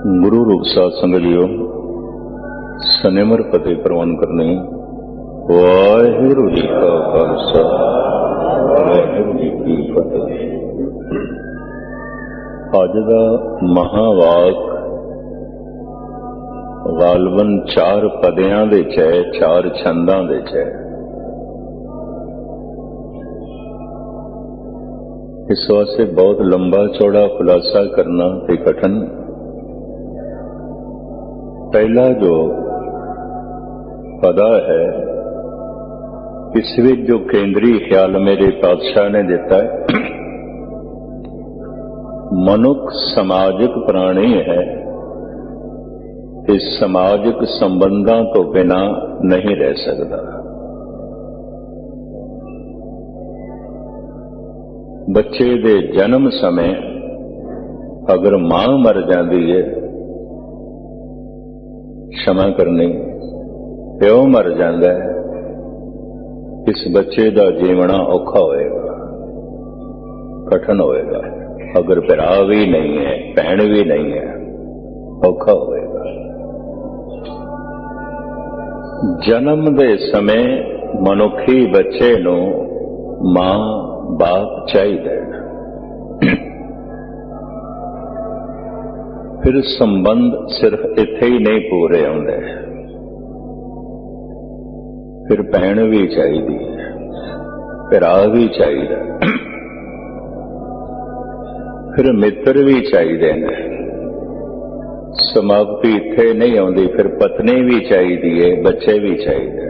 गुरु रूप साध संगत जीओ, सनेमर फतेह प्रवान करने। वाहिगुरु जी का खालसा, वाहिगुरु जी की फतेह। अज दा महावाक गालबन 4 पदियां दे च है, 4 छंदां दे च है। इस वास्ते बहुत लंबा चौड़ा खुलासा करना ते कठिन। पहला जो पदा है, इस विच जो केंद्री ख्याल मेरे पातशाह ने दिता है, मनुख समाजिक प्राणी है, इस समाजिक संबंधां तो बिना नहीं रह सकता। बच्चे दे जन्म समय अगर मां मर जाती है, क्षमा करनी, प्यो मर जाता है, इस बच्चे का जीवना औखा होएगा, कठिन होएगा। अगर भरा भी नहीं है, भैन भी नहीं है, औखा होएगा। जन्म दे समय मनुखी बच्चे नूं मां बाप चाहिए। फिर संबंध सिर्फ इत्थे ही नहीं पूरे आउंदे, फिर भैन भी चाहिए, भरा भी चाहिए, फिर मित्र भी चाहिए ने। समाप्ति इत्थे नहीं आउंदी, फिर पत्नी भी चाहिए, बच्चे भी चाहिए।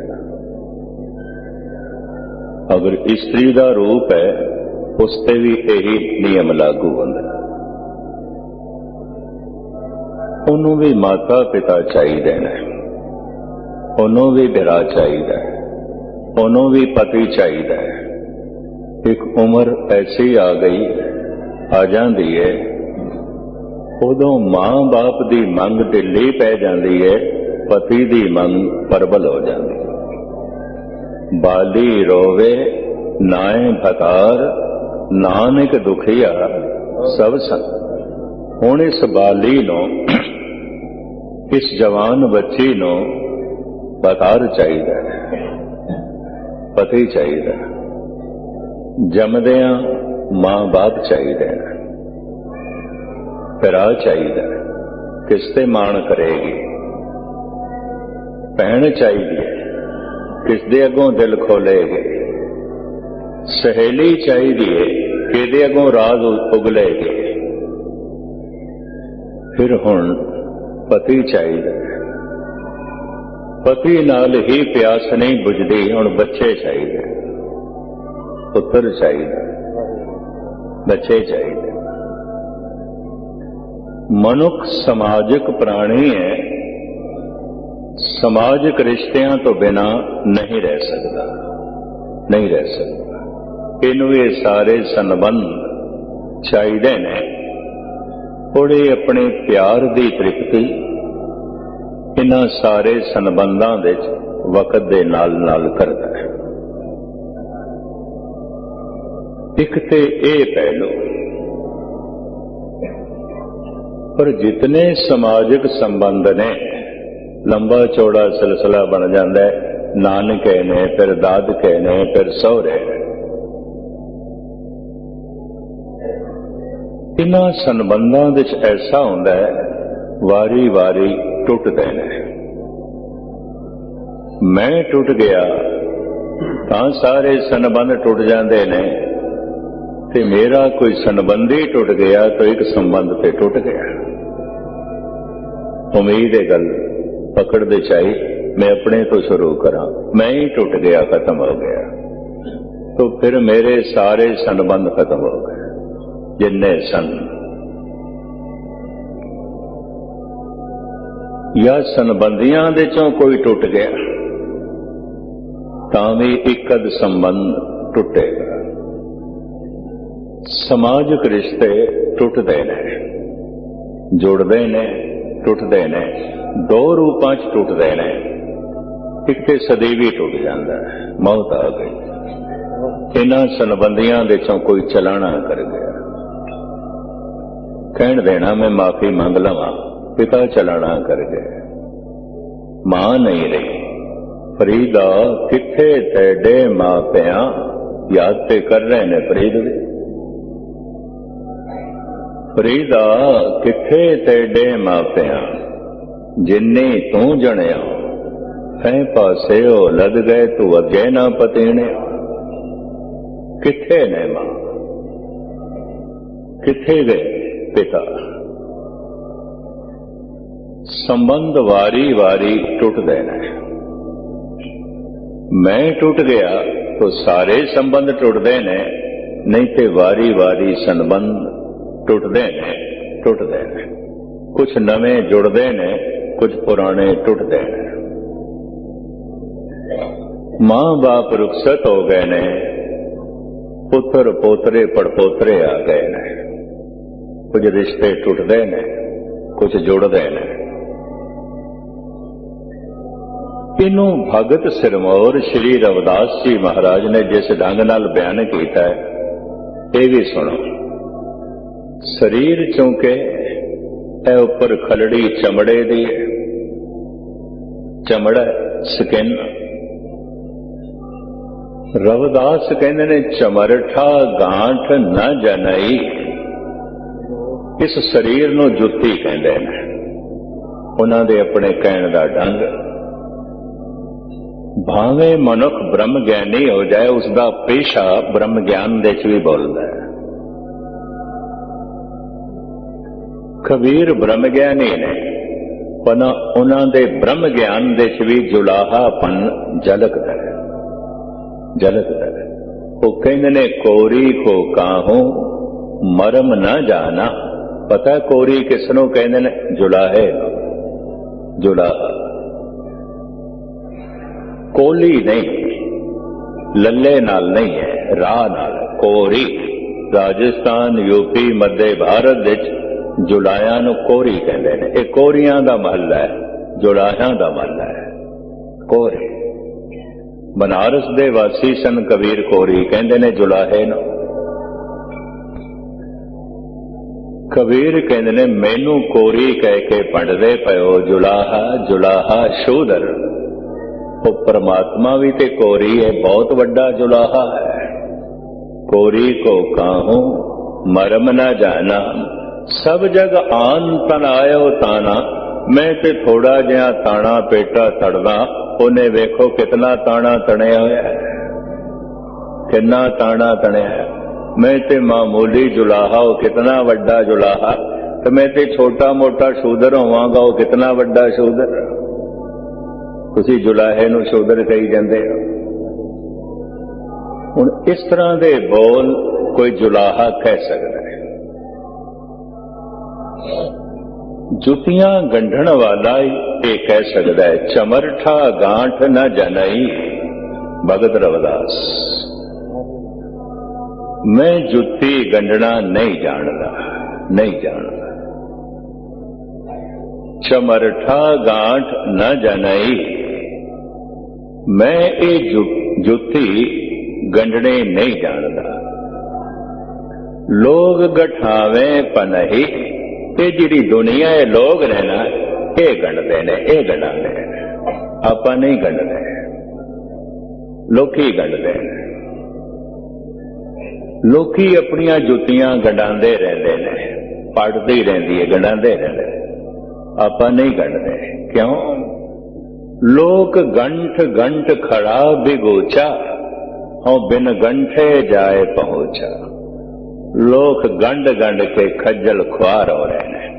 अगर स्त्री का रूप है, उसते भी यही नियम लागू होंदा। उन्होंने भी माता पिता चाहिए ने, उन्होंने भी भरा चाहिए, उन्होंने भी पति चाहिए। एक उम्र ऐसी आ गई, आ जाती है, उदों मां बाप की मंग ढिली पै जाती है, पति की मंग प्रबल हो जाती है। बाली रोवे नाए भतार, नानक दुखिया सब संग। हुण इस बाली नूं, इस जवान बच्ची नूं भतार चाहिए, पति चाहिए, जमदियां मां बाप चाहिए, भरा चाहिए, किसते मान करेगी, भैन चाहिए, किसदे अगों दिल खोलेगी, सहेली चाहिए, किहदे अगों राज उगलेगी। फिर हुण पति चाहिए, पति नाल ही प्यास नहीं बुझदी, हुण बच्चे चाहिए, पुत्र चाहिए, बच्चे चाहिए। मनुख समाजिक प्राणी है, समाजिक रिश्तियां तो बिना नहीं रह सकता, नहीं रह सकता। इनू ये सारे संबंध चाहिए ने। थोड़े अपने प्यार की तृप्ति इन्हां सारे संबंधां दे वक्त दे नाल नाल करदा है। एक ते ये पहलू, पर जितने समाजिक संबंध ने, लंबा चौड़ा सिलसिला बन जाता है। नानके ने, फिर दादके ने, फिर सहुरे ने। इन्हां संबंधां विच ऐसा हुंदा है, वारी वारी टुटदे ने। मैं टुट गया तां सारे संबंध टुट जाते ने, ते मेरा कोई संबंधी टुट गया तो एक संबंध ते टुट गया। उम्मीद है गल पकड़ दे चाहिए। मैं अपने तो शुरू करा, मैं ही टुट गया, खत्म हो गया, तो फिर मेरे सारे संबंध खत्म हो गए जिन्ने सन। या संबंधियां दे चों कोई टुट गया तां भी एक अद संबंध टुटेगा। समाजिक रिश्ते टुटदे ने, जुड़दे ने, टुटदे ने। 2 रूपां च टुटदे ने। एक ते सदैवी टुट जाता है, मौत आ गई। इन्हां संबंधियां दे चों कोई चलाना कर गया, कहण देना मैं माफी मंग लवां, पिता चलाना कर गए, मां नहीं रही। फरीदा किथे तेडे मापिया, याद ते कर रहे ने फरीद भी। फरीदा किथे तेडे मापिया, जिन्नी तू जणिया, फै पासे ओ लद गए तू अगे ना पतीने। किथे ने मां, किथे गए पिता। संबंध वारी वारी टुटदे ने। मैं टूट गया तो सारे संबंध टुटदे ने, नहीं तो वारी वारी संबंध टुटदे ने। कुछ नवे जुड़दे ने, कुछ पुराने टुटदे ने। मां बाप रुखसत हो गए ने, पुत्र पोतरे पड़पोतरे आ गए ने। कुछ रिश्ते टुटदे ने, कुछ जुड़दे ने। इनू भगत सिरमौर श्री रविदास जी महाराज ने जिस ढंग नाल बयान किया है, ये भी सुनो। शरीर चौंके ए उपर खलड़ी चमड़े दी, चमड़ा स्किन। रविदास कहते ने चमरठा गांठ न जनई। इस शरीर नूं जुत्ती कहते हैं, उन्हां दे अपने कहण दा ढंग। भावे मनुख ब्रह्म ज्ञानी हो जाए, उसका पेशा ब्रह्म ज्ञान दे च भी बोलता है। कबीर ब्रह्म ज्ञानी ने, पर उन्हां दे ब्रह्म ज्ञान दे च भी जुलाहापन झलकदा है। वो कहंदे ने कोरी को काहूं मरम न जाना। पता कोरी किसनों कहंदे ने? जुलाहे। जुलाहा कोली नहीं, लल्ले नाल नहीं है, राह नाल। कोरी राजस्थान यूपी मध्य भारत विच जुलाया नूं कोरी कहंदे ने। ये कोरियां दा महला है, जुलाहियां दा महला है। कोरी बनारस दे वासी सन कबीर कोरी कहंदे ने जुलाहे नूं। कबीर कहंदे ने मैनू कोरी कह के पंडदे पयो, जुलाहा जुलाहा शूदर। वो परमात्मा भी ते कोरी है, बहुत बड़ा जुलाहा है। कोरी को काहूं मरम न जाना, सब जग आन तन आयो ताना। मैं ते थोड़ा जिहा ताना पेटा तड़दा, उन्हें वेखो कितना ताना तणिया होया है, कितना ताना तणिया है। मैं ते मामूली जुलाहा, वो कितना वड्डा जुलाहा। तो मैं ते छोटा मोटा शूदर होवांगा, वो कितना वड्डा शूदर। तुसी जुलाहे नूं शूदर कही जांदे हो। हुण इस तरह दे बोल कोई जुलाहा कह सकदा है। जुतियां गंढण वाला ये कह सकदा है, चमरठा गांठ न जनई। भगत रविदास, मैं जुत्ती गंढना नहीं जानदा। चमरठा गांठ न जनई, मैं ये जुत्ती गंढने नहीं जानदा। लोग गठावे पनही, ये जिहड़ी दुनिया है लोग ने ना, ये गंढदे ने, ये गंढांदे ने। आपां नहीं गंढदे, लोकी गंढदे ने। लोकी अपनियां जुत्तियां गंढांदे रहिंदे ने, पड़दी रहिंदी है, गंढांदे रहिंदे। आपां नहीं गंढदे। क्यों? लोक गंठ गंठ खड़ा बिगोचा, और बिन गंठे जाए पहुंचा। लोग गंढ गंढ के खज्जल खुआर हो रहे हैं।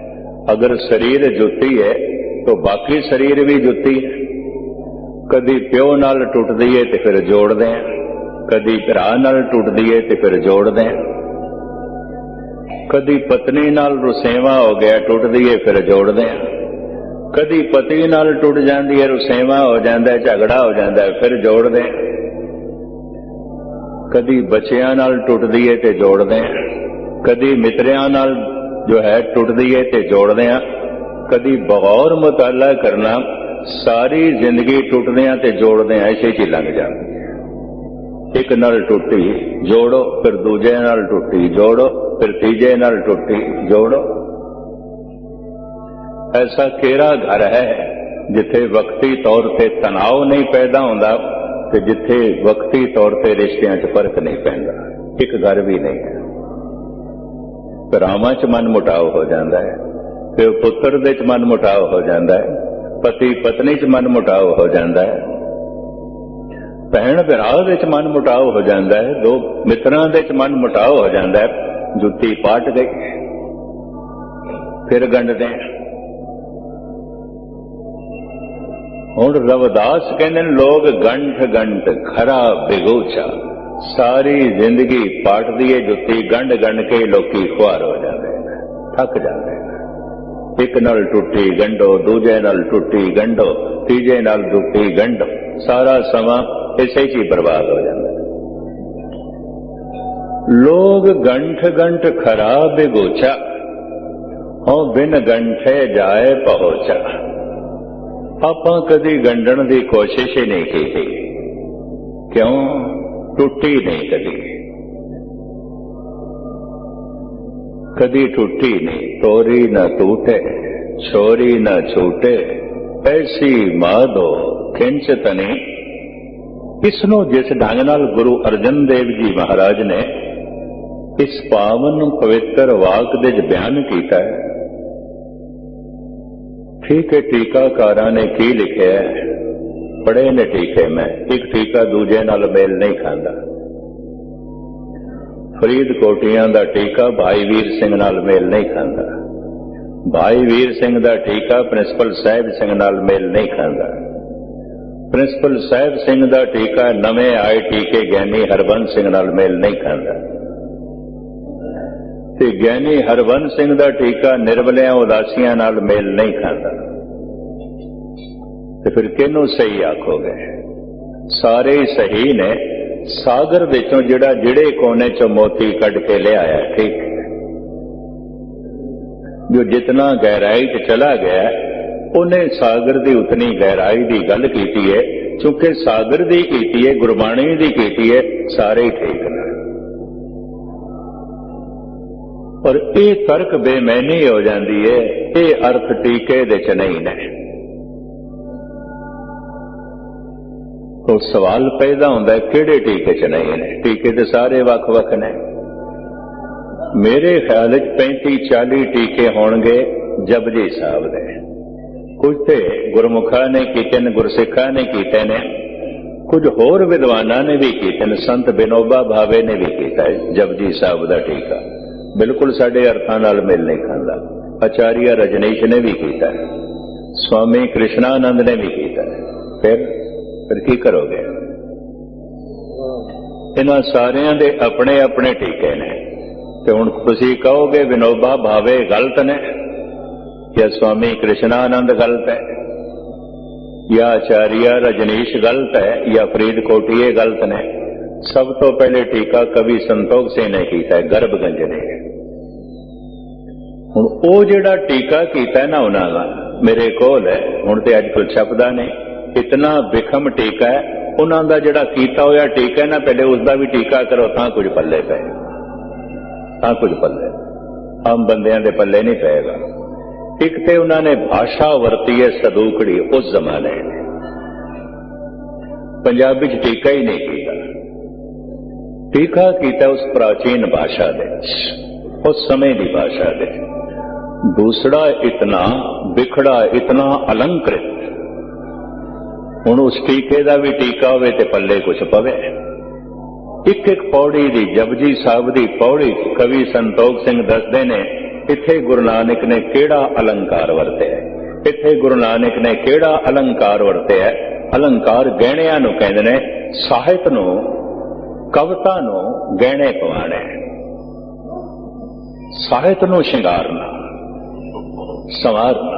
अगर शरीर जुत्ती है तो बाकी शरीर भी जुत्ती है। कदी प्यो नाल टुटदी है तो फिर जोड़ते हैं, कदी भरा नाल टुटदी है तो फिर जोड़ते हैं, कदी पत्नी नाल रुसेवा हो गया टुटदी है फिर जोड़ते हैं, कदी पति नाल टुट जाती है, रुसेवा हो जाता है, झगड़ा हो जाता है, फिर जोड़ते हैं। कदी बच्चियां नाल टुटदी है ते जोड़ते हैं, कदी मित्रियां नाल जो है टुटदी है ते जोड़ते हैं। कदी बगौर मुताला करना, सारी जिंदगी टुटदियां ते जोड़दियां ऐसे ही लंघ जाती है। एक नाल टुटी जोड़ो, फिर दूजे नाल टुटी जोड़ो, फिर तीजे नाल टुटी जोड़ो। ऐसा केड़ा घर है जिथे वक्ती तौर पर तनाव नहीं पैदा होता ते जिथे वक्ती तौर पर रिश्तियां च फर्क नहीं पैंदा। एक घर भी नहीं है। भरावां च मन मुटाव हो जाता है, प्यो पुत्र दे च मन मुटाव हो जाता है, पति पत्नी च मन मुटाव हो जाता है, भैन भरा दे च मन मुटाव हो जाता है, दो मित्रां दे च मन मुटाव हो जाता है। जुत्ती पाट गई फिर गंढदे। हुण रविदास कहते लोग गंठ गंठ खरा बिगोचा, सारी जिंदगी पाट दिए जुत्ती गंढ गंढ के लोकी खुआर हो जाते हैं, थक जाते हैं। एक नाल टुट्टी गंढो, दूजे नाल टुट्टी गंढो, तीजे नाल टुट्टी गंढो, सारा समा इसे ही बर्बाद हो जाता है। लोग गंठ गंठ खरा बिगोचा, हों बिन गंठे जाए पहुंचा। आपां कदी गंढण की कोशिश ही नहीं की थी, क्यों? टुट्टी नहीं कदी, कदी टुट्टी नहीं। तोरी न टूटे, छोरी न छूटे, ऐसी माधो खिंच तनी। इसनों जिस ढंग नाल गुरु अर्जन देव जी महाराज ने इस पावन पवित्र वाक दे बयान किया है, ठीक है। टीकाकारां ने की लिखिया है, पढ़े ने टीके में, एक टीका दूजे नाल मेल नहीं खाता। फरीदकोटियां दा टीका भाई वीर सिंह नाल मेल नहीं खाता, भाई वीर सिंह दा टीका प्रिंसिपल साहिब सिंह नाल मेल नहीं खाता, प्रिंसिपल साहिब सिंह दा टीका नवे आए टीके ज्ञानी हरबंस सिंह नाल मेल नहीं खाता, ते ज्ञानी हरबंस सिंह दा टीका निर्वलियां उदासियां नाल मेल नहीं खाता। ते फिर किहनूं सही आखोगे? सारे ही सही ने। सागर विचों जिहड़ा जिहड़े कोने चों मोती कढ के ले आया, ठीक है। जो जितना गहराई च चला गया उन्हें सागर की उतनी गहराई की गल की है, चूंकि सागर की की है, गुरबाणी की की है, सारे ही ठीक है। और ये तर्क बेमैनी हो जाती है, ये अर्थ टीके दे च नहीं ने। तो सवाल पैदा होता है किहड़े टीके च नहीं ने? टीके तो सारे वख वख ने। मेरे ख्याल 35-40 टीके होणगे जपजी साहब दे, कुछ तो गुरमुखा ने कीते ने, गुरसिखा ने कीते ने, कुछ होर विद्वाना ने भी कीते ने। संत विनोबा भावे ने भी किया है जपजी साहब का टीका, बिल्कुल साडे अर्थां नाल मेल नहीं खाता। आचार्य रजनीश ने भी किया है, स्वामी कृष्णानंद ने भी किया है। फिर की करोगे? इन्हां सारियां दे अपने अपने टीके ने। ते हुण तुसीं कहोगे विनोबा भावे गलत ने, या स्वामी कृष्णानंद गलत है, या आचार्य रजनीश गलत है, या फरीदकोटीए गलत ने? सब तो पहले टीका कवि संतोख सिंह ने किया है, गर्भगंज ने। हुण ओ जिहड़ा टीका कीता है ना उन्हां दा मेरे कोल है, हुण ते अजकल छपदा नहीं, इतना विखम टीका है। उन्हां दा जिहड़ा कीता होया टीका है ना, पहले उसका भी टीका करो तां कुछ पल्ले पे, तां कुछ पल्ले, आम बंदियां दे पल्ले नहीं पेगा। एक ते उन्होंने भाषा वरती है सदूकड़ी, उस जमाने में पंजाबी च टीका ही नहीं किया, टीका किया उस प्राचीन भाषा दे, उस समय की भाषा दे। दूसरा इतना बिखड़ा, इतना अलंकृत। हुण उस टीके का भी टीका होवे ते पल्ले कुछ पवे। एक एक पौड़ी दी, जपजी साहब की पौड़ी कवि संतोख सिंह दसदे ने, इत्थे गुरु नानक ने केड़ा अलंकार वरते है, इत्थे गुरु नानक ने केड़ा अलंकार वरते है। अलंकार गहणियां नूं कहंदे ने, ਸਾਹਿਤ ਨੂੰ, कविता ਨੂੰ गहणे पवाणे, ਸਾਹਿਤ ਨੂੰ ਸ਼ਿੰਗਾਰਨਾ, संवारना।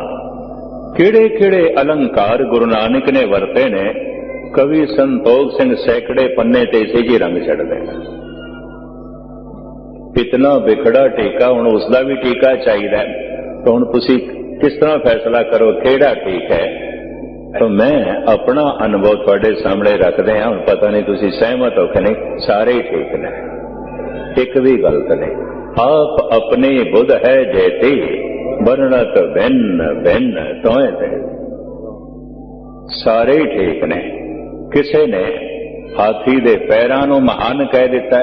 किड़े किड़े अलंकार गुरु नानक ने वरते ने, कवि संतोख सिंह सैकड़े पन्ने ते इसे जी रंग छड़ देना। इतना बिखड़ा टीका, हुण उसका भी टीका चाहिए, तो हुण तुसीं किस तरह फैसला करो केड़ा ठीक है? तो मैं अपना अनुभव तुहाडे सामने रखदे हां, हुण पता नहीं तुसीं सहमत हो कि नहीं। सारे ही ठीक ने, एक भी गलत नहीं। आप अपनी बुध है जेती, बरनत भिन्न भिन्न तोए ते सारे ही ठीक ने। किसी ने हाथी दे पैरां नूं महान कह दिता,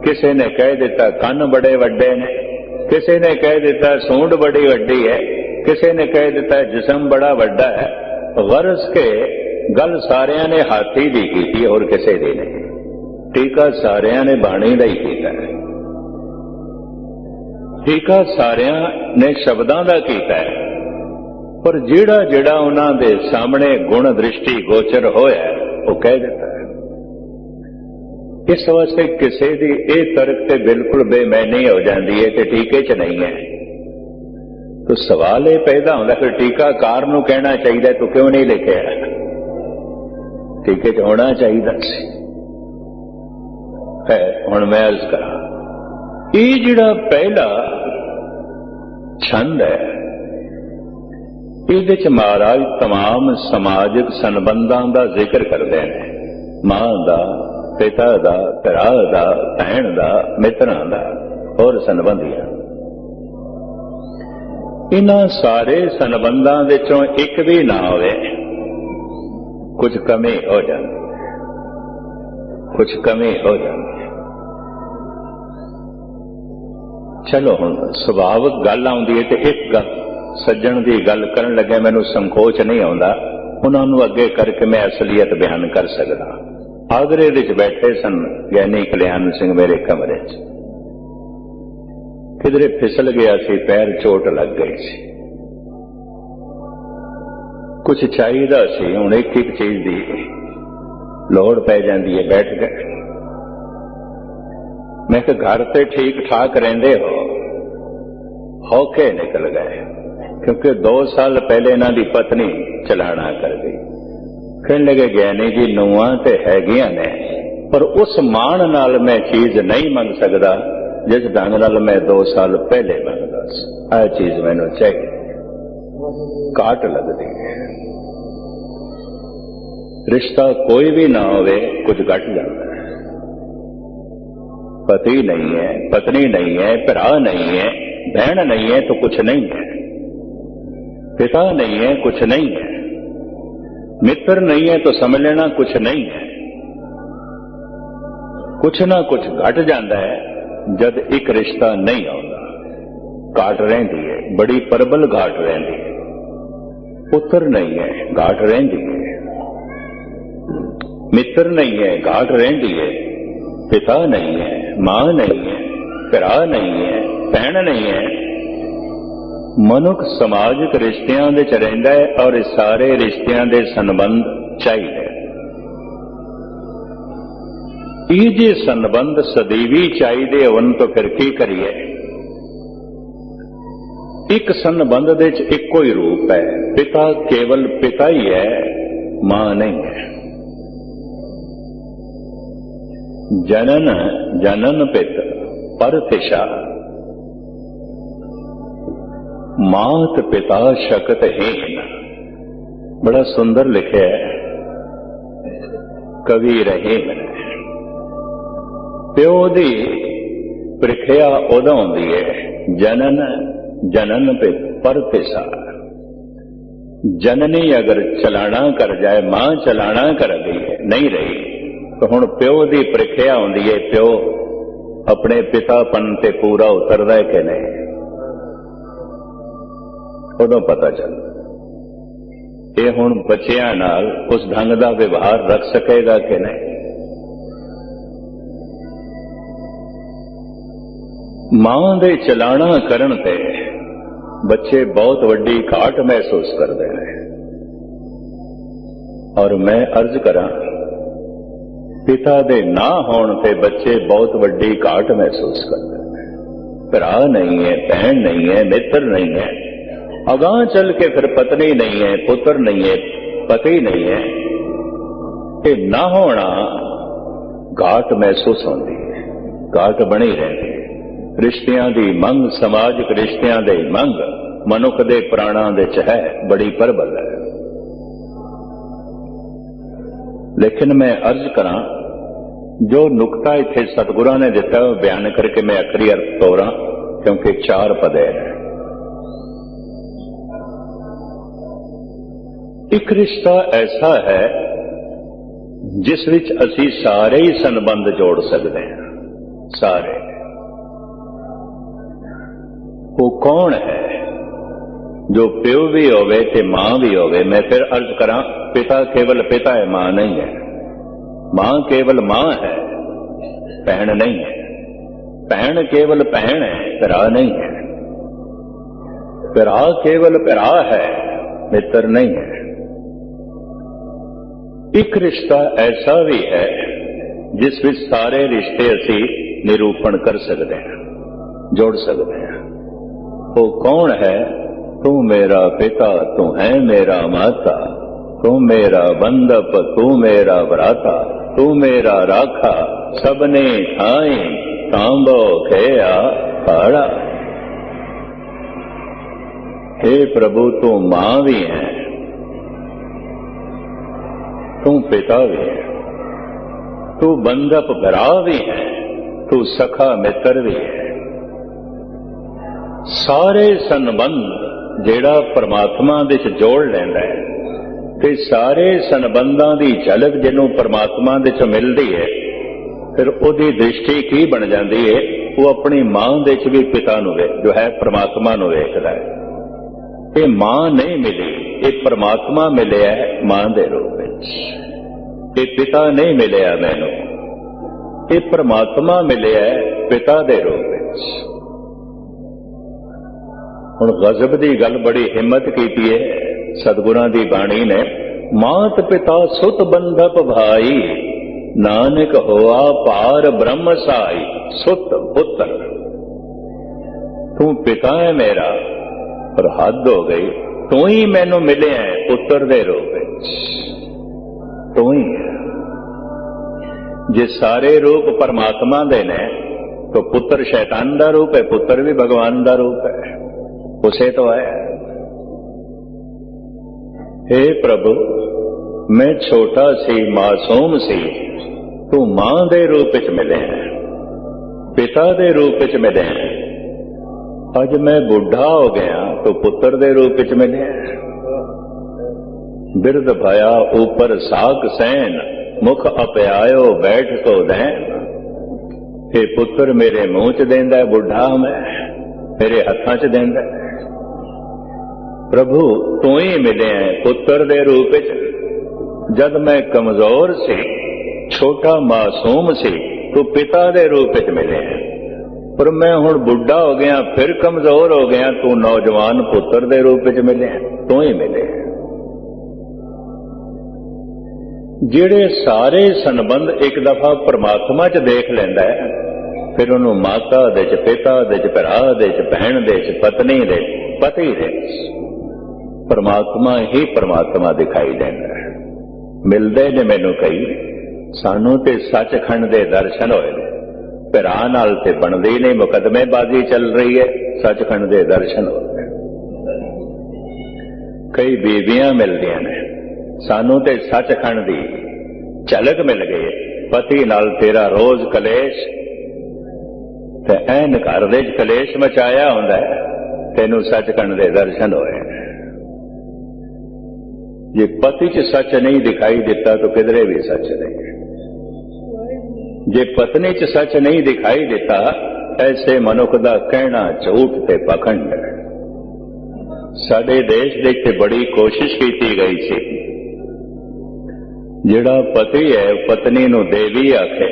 किसी ने कह दिता कन्न बड़े वड्डे ने, किसी ने कह दिता सूंड बड़ी वड्डी है, किसी ने कह दिता जिस्म बड़ा वड्डा है। गरज के गल सारियां ने हाथी दी की और किसी दी नहीं। टीका सारियां ने बाणी दा ही कीता है। टीका सारियां ने शब्दां दा कीता है, पर जिहड़ा जिहड़ा उन्हां दे सामने गुण दृष्टि गोचर होया वो कह दिता है। इस वास्ते किसी दी ये तर्क ते बिल्कुल बेमैनी हो जाती है कि टीके च नहीं है। तो सवाल ये पैदा होता फिर टीकाकार नूं कहना चाहिए तू क्यों नहीं लिखिया, टीके च होना चाहिए सी। है हुण मैं अर्ज करा, ये जिहड़ा पहला छंद है इहदे च महाराज तमाम समाजिक संबंधां दा जिक्र करदे ने। मां दा, पिता दा, भरा दा, भैन दा, मित्रां दा और संबंधियां। इन्हां सारे संबंधां विचों एक भी ना होवे कुछ कमी हो जाती, कुछ कमी हो जाती। चलो हुण सुभाविक गल आउंदी है ते एक गल सज्जण की गल करन लगे मैनूं संकोच नहीं आउंदा, उन्हां नूं अगे करके मैं असलीयत बयान कर सकदा। आगरे विच बैठे सन ज्ञानी कल्याण सिंह मेरे कमरे च, किधरे फिसल गया सी, पैर चोट लग गई सी, कुछ चाहिदा सी, हुण एक एक चीज दी लोड़ पै जांदी है। बैठ गए, मैं कि घर ते ठीक ठाक रहिंदे हो, हौके निकल गए क्योंकि 2 साल पहले इन्हां दी पत्नी चलाना कर गई। कहने लगे ज्ञानी जी नूंहां ते हैगियां ने, पर उस मान नाल मैं चीज नहीं मंग सकदा जिस ढंग नाल मैं 2 साल पहले मंगदा सी। आ चीज मैनूं चाहिए, काट लगदी है। रिश्ता कोई भी ना होवे कुछ घट जाता है। पति नहीं है, पत्नी नहीं है, भरा नहीं है, बहन नहीं है तो कुछ नहीं है, पिता नहीं है कुछ नहीं है, मित्र नहीं है तो समझ लेना कुछ नहीं है। कुछ ना कुछ घट जाता है जब एक रिश्ता नहीं आता। घाट रहिंदी है, बड़ी प्रबल घाट रहिंदी है। पुत्र नहीं है, घाट रहिंदी है। मित्र नहीं है, घाट रहिंदी है। पिता नहीं है, मां नहीं है, भरा नहीं है, भैन नहीं है। मनुख समाजिक रिश्तियां दे च रहिंदा है और इस सारे रिश्तियां दे संबंध चाहिए। ये जे संबंध सदैवी चाहिए होन तो फिर की करिए। एक संबंध दे च इक्को ही रूप है, पिता केवल पिता ही है, मां नहीं है। जनन जनन पित परतिशा, मात पिता शकत हीन। बड़ा सुंदर लिखे है कवि रहीम ने। प्यो दी प्रिख्या उदों होंदी है जनन जनन पित परतिशा। जननी अगर चलाना कर जाए, मां चलाना कर गई है, नहीं रही तो हुण प्यो दी प्रिख्या होंदी है, प्यो अपने पितापन ते पूरा उतरदा है कि नहीं, उदों पता चलदा। ये हुण बच्चियां नाल उस ढंग दा व्यवहार रख सकेगा कि नहीं। मां दे चलाना करन ते बच्चे बहुत वड्डी घाट महसूस करते हैं। और मैं अर्ज करा, पिता दे ना होण ते बच्चे बहुत वड्डी घाट महसूस करते हैं। भरा नहीं है, बहन नहीं है, मित्र नहीं है, अगां चल के फिर पत्नी नहीं है, पुत्र नहीं है, पति नहीं है। ये ना होना घाट महसूस होती है, घाट बनी रहती है। रिश्तियां दी मंग, समाजिक रिश्तियां दी मंग मनुख दे प्राणां दे च है, बड़ी प्रबल है। लेकिन मैं अर्ज करा, जो नुकता इत्थे सतगुरां ने दिता है बयान करके मैं आखिरी अर्थ तोड़ा, क्योंकि 4 पद है। ਇੱਕ ਰਿਸ਼ਤਾ ਐਸਾ ਹੈ ਜਿਸ ਵਿੱਚ ਅਸੀਂ ਸਾਰੇ ਹੀ ਸੰਬੰਧ ਜੋੜ ਸਕਦੇ ਹਾਂ। ਸਾਰੇ। ਉਹ ਕੌਣ ਹੈ? ਜੋ ਪਿਓ ਵੀ ਹੋਵੇ ਤੇ ਮਾਂ ਵੀ ਹੋਵੇ। ਮੈਂ ਫਿਰ अर्ज ਕਰਾਂ, पिता केवल पिता है, मां नहीं है। मां केवल मां है, बहन नहीं है। बहन केवल बहन है, भरा नहीं है। भरा केवल भरा है, मित्र नहीं है। एक रिश्ता ऐसा भी है जिस विच सारे रिश्ते असी निरूपण कर सकते हैं, जोड़ सकते हैं। वो कौन है? तू मेरा पिता, तू है मेरा माता, तू मेरा बंदप, तू मेरा भ्राता, तू मेरा राखा, सबने ठाई तांबो खेया पाड़ा। हे प्रभु, तू मां भी है, तू पिता भी है, तू बंदप भरा भी है, तू सखा मित्र भी है। सारे संबंध जेड़ा परमात्मा दे च जोड़ लैंदा है ते सारे संबंधां दी झलक जिन्हों परमात्मा दे च मिलदी है, फिर उहदी दृष्टि की बन जाती है? वो अपनी मां दे च भी पिता नूं जो है परमात्मा नूं वेखदा है। ये मां नहीं मिली, ये परमात्मा मिलिया है मां दे रूप विच। ये पिता नहीं मिलिया मैनूं, ये परमात्मा मिलिया है पिता दे रूप विच। हुण गज़ब दी गल बड़ी हिम्मत कीती है सतगुरां दी बाणी ने। मात पिता सुत बंधप भाई, नानक होआ पार ब्रह्म साई। सुत पुत्र, तू पिता है मेरा, पर हद हो गई, तू ही मैनू मिले है पुत्र दे रूप विच। तू ही है। जे सारे रूप परमात्मा दे ने तो पुत्र शैतान दा रूप है, पुत्र भी भगवान दा रूप है, उसे तो है। हे प्रभु, मैं छोटा सी मासूम सी, तू मां दे रूप विच मिले है, पिता दे रूप विच मिले है। अज मैं बुढ़ा हो गया तो पुत्र दे रूप विच मिले है। बिरध भया ऊपर साक सैन, मुख अपयायो बैठ को दैन। हे पुत्र मेरे मुंह च देंदा है बुढ़ा मैं, मेरे हत्थां च देंदा है। प्रभु तू ही मिले हैं पुत्र दे रूप विच। जद मैं कमजोर सी, छोटा मासूम सी, तू पिता दे रूप विच मिले हैं। पर मैं हुण बुढ़ा हो गया, फिर कमजोर हो गया, तू नौजवान पुत्र दे रूप विच मिले हैं। तू ही मिले हैं। जिहड़े सारे संबंध एक दफा परमात्मा च देख लैंदा है, फिर उन्होंने माता दे च, पिता दे च, भरा दे च, बहन दे च, पत्नी दे, पति दे, परमात्मा ही परमात्मा दिखाई देंदा है। मिलदे ने मैनू कई, सानू ते सचखंड दे दर्शन होए ने। भरा नाल ते बनदी नहीं, मुकदमेबाजी चल रही है, सचखंड दे दर्शन होए। कई बीबियां मिलदियां ने, सानू ते सचखंड दी झलक मिल गई है। पति नाल तेरा रोज कलेश, ते ऐन घर दे कलेश मचाया हुंदा है, तेनू सचखंड दे दर्शन होए। जे पति च सच नहीं दिखाई देता तो किधरे भी सच नहीं। जे पत्नी च सच नहीं दिखाई देता, ऐसे मनुख दा कहना झूठ ते पखंड है। साडे देश दे विच बड़ी कोशिश की गई सी, जिहड़ा पति है पत्नी नूं देवी आखे,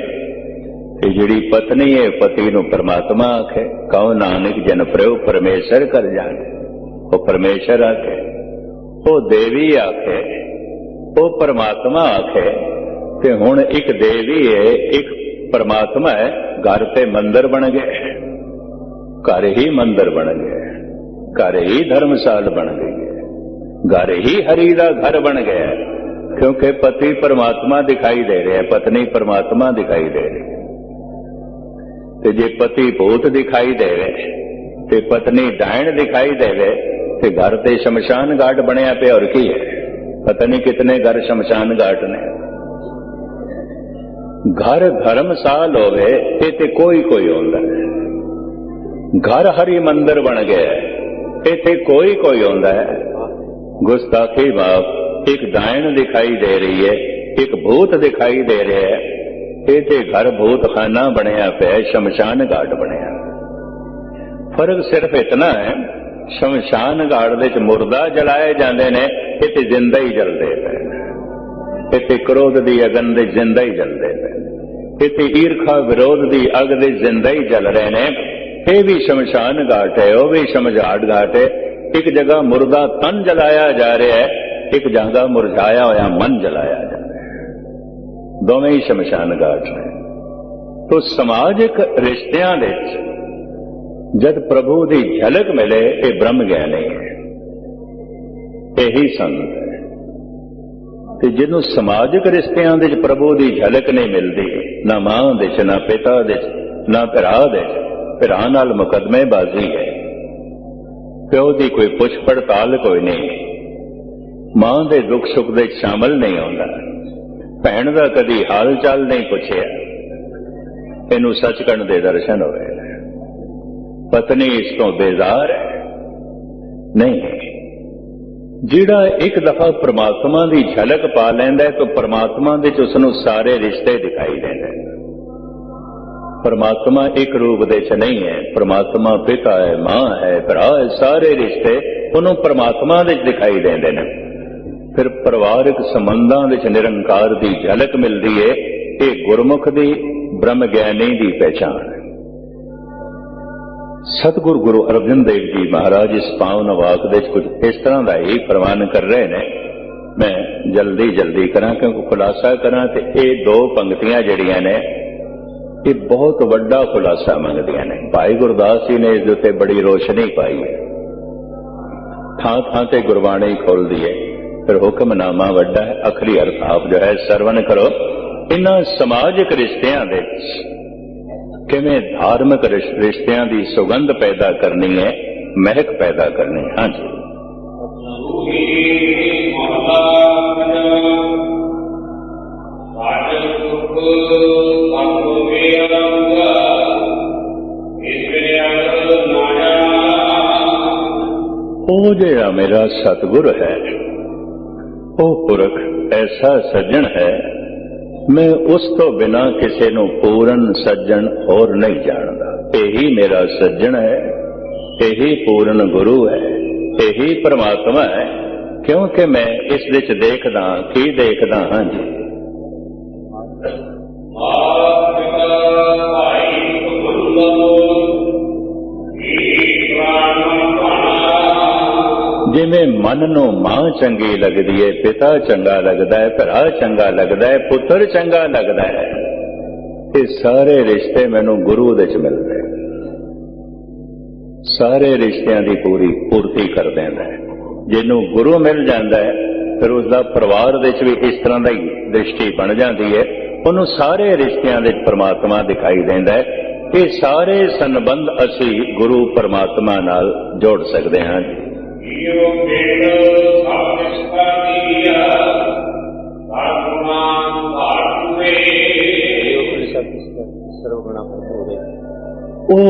ते जिहड़ी पत्नी है पति नूं परमात्मा आखे। कहो नानक जन प्रभु परमेश्वर कर जाने, वो परमेश्वर आखे, वो देवी आखे, वो परमात्मा आखे। ते हुण एक देवी है, एक परमात्मा है, घर ते मंदिर बन गए, घर ही मंदिर बन गए, घर ही धर्मशाल बन गई है, घर ही हरि दा घर बन गया, क्योंकि पति परमात्मा दिखाई दे रहे हैं, पत्नी परमात्मा दिखाई दे रही है। ते जे पति भूत दिखाई दे रहे ते पत्नी डायन दिखाई दे रहे, ते घर ते शमशान घाट बनया पे और की है। पता नहीं कितने घर शमशान घाट ने। घर धर्मशाल हो गए, इत्थे कोई कोई होंदा है। घर हरि मंदिर बन गया, इत्थे कोई कोई होंदा है। गुस्ताखी माफ, एक डायन दिखाई दे रही है, एक भूत दिखाई दे रहा है। ये ते घर भूतखाना बनया पिया, शमशान घाट बनया। फर्क सिर्फ इतना है, शमशान घाट दे मुर्दा जलाए जाते हैं, इते जिंदा ही जलते पे। इते क्रोध की अगन दे जिंदा ही जलते पे, इते ईर्खा विरोध की अग दे जिंदा ही जल रहे हैं। ये भी शमशान घाट है, वह भी शमशान घाट है। एक जगह मुर्दा तन जलाया जा रहा है, एक जगह मुरझाया होया मन जलाया जा रहा है। दोवें ही शमशान घाट ने। तो समाजिक रिश्तियां दे जद प्रभु की झलक मिले, ये ब्रह्म ज्ञानी है, यही संत है। ते जिन्हों समाजिक रिश्तियां दे प्रभु की झलक नहीं मिलती, ना मां दे ना पिता दे ना भरा दे, भरा नाल मुकदमेबाजी है। प्यो की कोई पुछ पड़ताल कोई नहीं, मां दे दुख सुख दे शामिल नहीं होता, भैन का कदी हाल चाल नहीं पुछया, इनू सचखंड दे दर्शन होए। पत्नी इस तो बेजार है नहीं। जिहड़ा एक दफा परमात्मा की झलक पा लैंदा है, तो परमात्मा दे च उसनूं सारे रिश्ते दिखाई देंदे। परमात्मा एक रूप दे च नहीं है, परमात्मा पिता है, मां है, भरा है, सारे रिश्ते उन्होंने परमात्मा दे च दिखाई देंदे ने। फिर परिवारिक संबंधां दे च निरंकार की झलक मिलती है। ये गुरमुख की ब्रह्म ज्ञानी की पहचान है। सतगुरु गुरु अर्जन देव जी महाराज इस पावन वाक दे कुछ इस तरह का ही प्रवान कर रहे हैं। मैं जल्दी जल्दी करा क्योंकि खुलासा करा, तो ये दो पंक्तियां जड़ियां ने ये बहुत वड्डा खुलासा मंगदियां ने। भाई गुरदास जी ने इस उत्ते बड़ी रोशनी पाई है, थां थां ते गुरबाणी खोल दी है। फिर हुक्मनामा वड्डा है, अखरी अर्थ आप जो है सरवण करो। इन्हां समाजिक रिश्तियां दे किवें धार्मिक रिश्तियां की सुगंध पैदा करनी है, महक पैदा करनी है। हाँ जी, ओ जिहड़ा मेरा सतगुर है, ओ पुरख ऐसा सज्जन है, मैं उस तो बिना किसी नूं पूर्ण सज्जन और नहीं जानता। यही मेरा सज्जन है, यही पूर्ण गुरु है, यही परमात्मा है। क्योंकि मैं इस विच देखदा की देखदा। हाँ जी, जिमें मन नूं मां चंगी लगदी है, पिता चंगा लगदा है, भरा चंगा लगदा है, पुत्र चंगा लगदा है, ये सारे रिश्ते मैनूं गुरु दे च मिलदे, सारे रिश्तियां दी पूरी पूर्ति कर देंदा है। जिन्हों गुरु मिल जाता है, फिर उसका परिवार दे च भी इस तरह की दृष्टि बन जाती है, उन्होंने सारे रिश्तियां दे परमात्मा दिखाई देंदा है। ये सारे संबंध असी गुरु परमात्मा नाल जोड़ सकते हैं। वो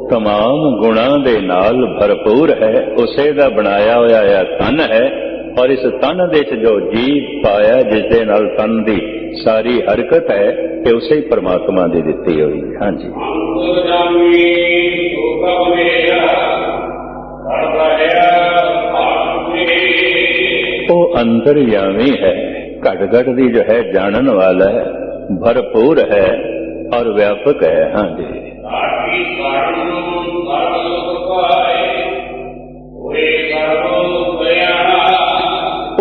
तमाम गुणा दे नाल भरपूर है, उसे दा बनाया होया तन है, और इस तन दे जो जीव पाया जिसदे नाल तन दी सारी हरकत है, कि उसे ही परमात्मा दी दिती हुई। हाँ जी, वो अंतर्यामी है, घट घट दी जो है जानन वाला है, भरपूर है और व्यापक है। हाँ जी,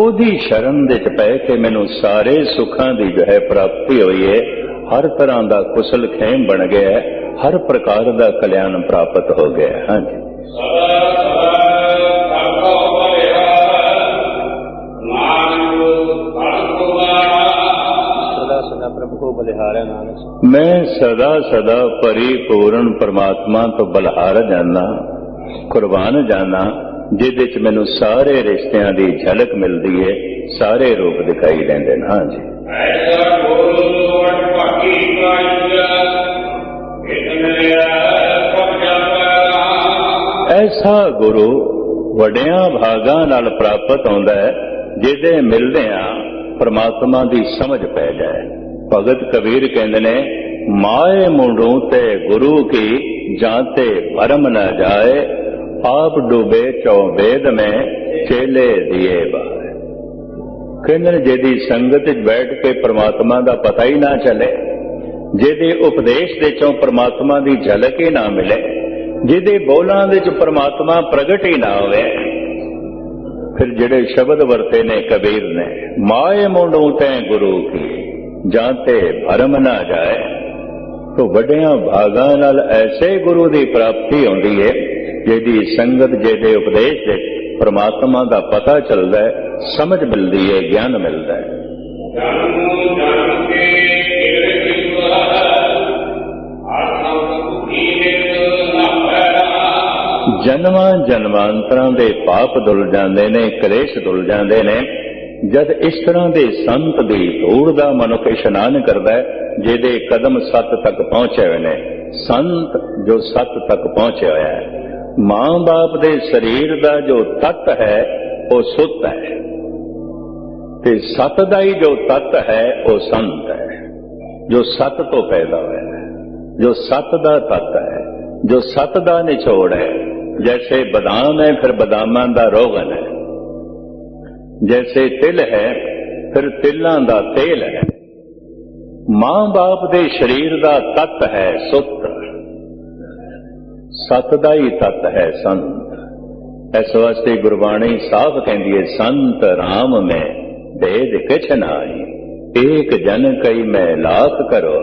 ओदी शरण दे पै के मैनू सारे सुखां दी जो है प्राप्ति हुई है, हर तरह का कुशल खेम बन गया है, हर प्रकार का कल्याण प्राप्त हो गया। हाँ जी, मैं सदा सदा परिपूर्ण परमात्मा तो बलिहार जाना, कुर्बान जाना, जिहदे च मैनू सारे रिश्तियां की झलक मिलती है, सारे रूप दिखाई देंदे ने। हाँ जी, ऐसा गुरु वड्डियां भागां नाल प्राप्त होंदा है, ਜਿਹਦੇ ਮਿਲਦੇ ਆ परमात्मा की समझ पै जाए। भगत कबीर कहते ने माए मुंडू ते गुरु की जाते भरम न जाए, आप डूबे चौबेद में चेले दिए बाए। कहते जिहदी संगत च बैठ के परमात्मा का पता ही ना चले, जिहदे उपदेश दे चों परमात्मा की झलक ही ना मिले, जिहदे बोलां दे च परमात्मा प्रगट ही ना होवे, फिर जिहड़े शब्द वरते ने कबीर ने माए मुंडू तै गुरु की जाते भरम ना जाए, तो वड्डियां भागां नाल ऐसे गुरु की प्राप्ति होंदी है जिहदी संगत जिहदे उपदेश दे परमात्मा का पता चलता है, समझ मिलती है, ज्ञान मिलता है। जन्मां जन्मांतरां दे पाप धुल जांदे ने, कलेश धुल जांदे ने जद इस तरह के संत दी धूड़ दा मनुख इशनान करदा है, जिहदे कदम सत तक पहुंचे हुए ने। संत जो सत तक पहुंचे होया है, मां बाप दे शरीर दा जो तत्त है वो सुत है, ते सत दा ही जो तत्त है वो संत है, जो सत तो पैदा होया है, जो सत दा तत्त है, जो सत दा निचोड़ है। जैसे बादाम है फिर बादामां दा रोगन है, जैसे तिल है फिर तिलां दा तेल है। मां बाप दे शरीर दा तत्त है सुत, सत दा ही तत्त है संत। इस वास्ते गुरबाणी साफ कहती है, संत राम में भेद किछ नाई, एक जन कई मैं लाख करो।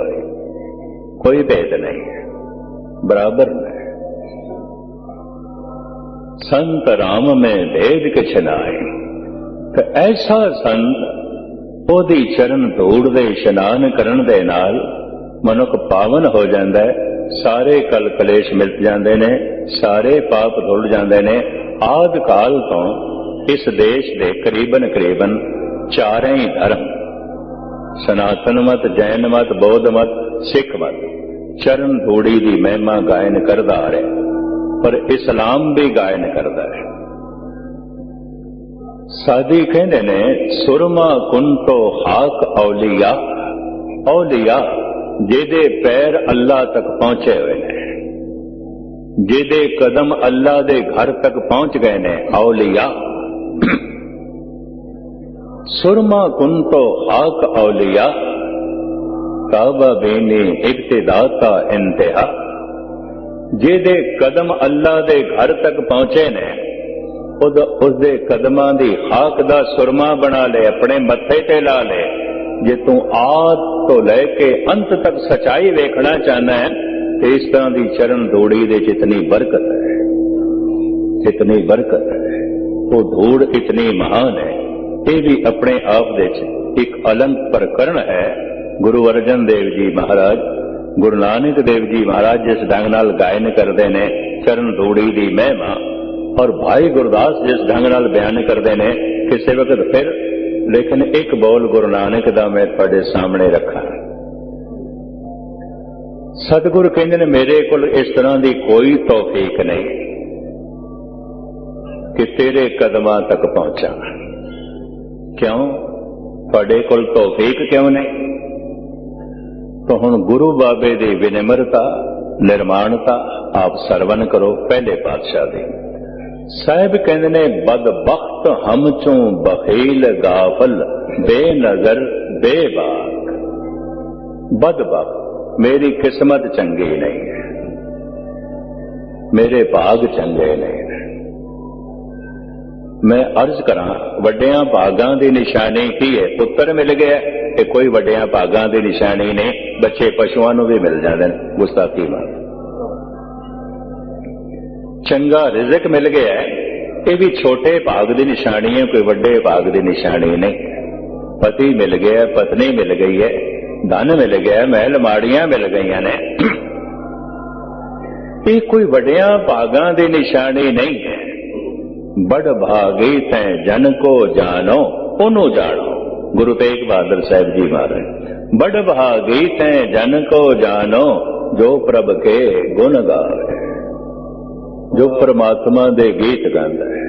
कोई भेद नहीं है, बराबर नहीं। संत राम में भेद किछ नाई। तो ऐसा संत ओदी चरण धूड़ दे इशनान करन दे नाल मनुख पावन हो जाता है, सारे कल कलेश मिट जाते ने, सारे पाप धुल जाते ने। आद काल तो इस देश के करीबन करीबन चारे ही धर्म, सनातन मत, जैन मत, बौद्ध मत, सिख मत, चरण धूड़ी की महिमा गायन करदा आ रहा, पर इस्लाम भी गायन करता है। साधी कहते ने सुरमा कुंटो हाक औलिया, औलिया जिहदे पैर अल्लाह तक पहुंचे हुए ने, जिहदे कदम अल्लाह दे घर तक पहुंच गए ने, औलिया। सुरमा कुंटो हाक औलिया, काबा बेनी इब्तिदाता इंतहा। जिहदे कदम अल्लाह दे घर तक पहुंचे ने, उसदे कदमां दी हाक दा सुरमा बना ले, अपने मत्थे ते ला ले। जे तू आद तो लैके अंत तक सच्चाई वेखना चाहना है, तो इस तरह की चरण धूड़ी दे इतनी बरकत है, इतनी बरकत है, वो धूड़ इतनी महान है। ये भी अपने आप दे एक अलंक प्रकरण है। गुरु अर्जन देव जी महाराज, गुरु नानक देव जी महाराज जिस ढंग नाल गायन करते ने चरण धूड़ी की महिमा, और भाई गुरदास जिस ढंग नाल बयान करते ने, किसी वक्त फिर लेकिन एक बोल गुरु नानक दा मैं तुहाडे सामने रखा। सतगुरु कहते ने मेरे कोल इस तरह की कोई तौफीक नहीं कि तेरे कदमां तक पहुंचा। क्यों? तुहाडे कोल तौफीक क्यों नहीं? तो हुण गुरु बाबे की विनम्रता, निर्माणता आप सरवण करो। पहले पातशाह दी साहिब कहते ने बदबख्त हम चों बखील गाफल, बेनजर बेबाक। बदबख्त, मेरी किस्मत चंगी नहीं है, मेरे भाग चंगे नहीं है। मैं अर्ज करा वड्डियां भागां दी निशानी की है? पुत्र मिल गया, ये कोई वड्डियां भागां दी निशानी नहीं। बच्चे पशुआं नूं भी मिल जाते हैं, गुस्ताखी मार। चंगा रिजक मिल गया है, ये भी छोटे भाग की निशानी है, कोई वड्डे भाग की निशानी नहीं। पति मिल गया, पत्नी मिल गई है, धन मिल गया, महल माड़ियां मिल गई ने, ये कोई वड्डियां भागां की निशानी नहीं है। बड़ भागी तै जन को जानो, ओनू जानो। गुरु तेग बहादुर साहब जी महाराज, बड़ भागी तै जन को जानो, जो प्रभ के गुण गावे। जो परमात्मा दे गीत गांदा है,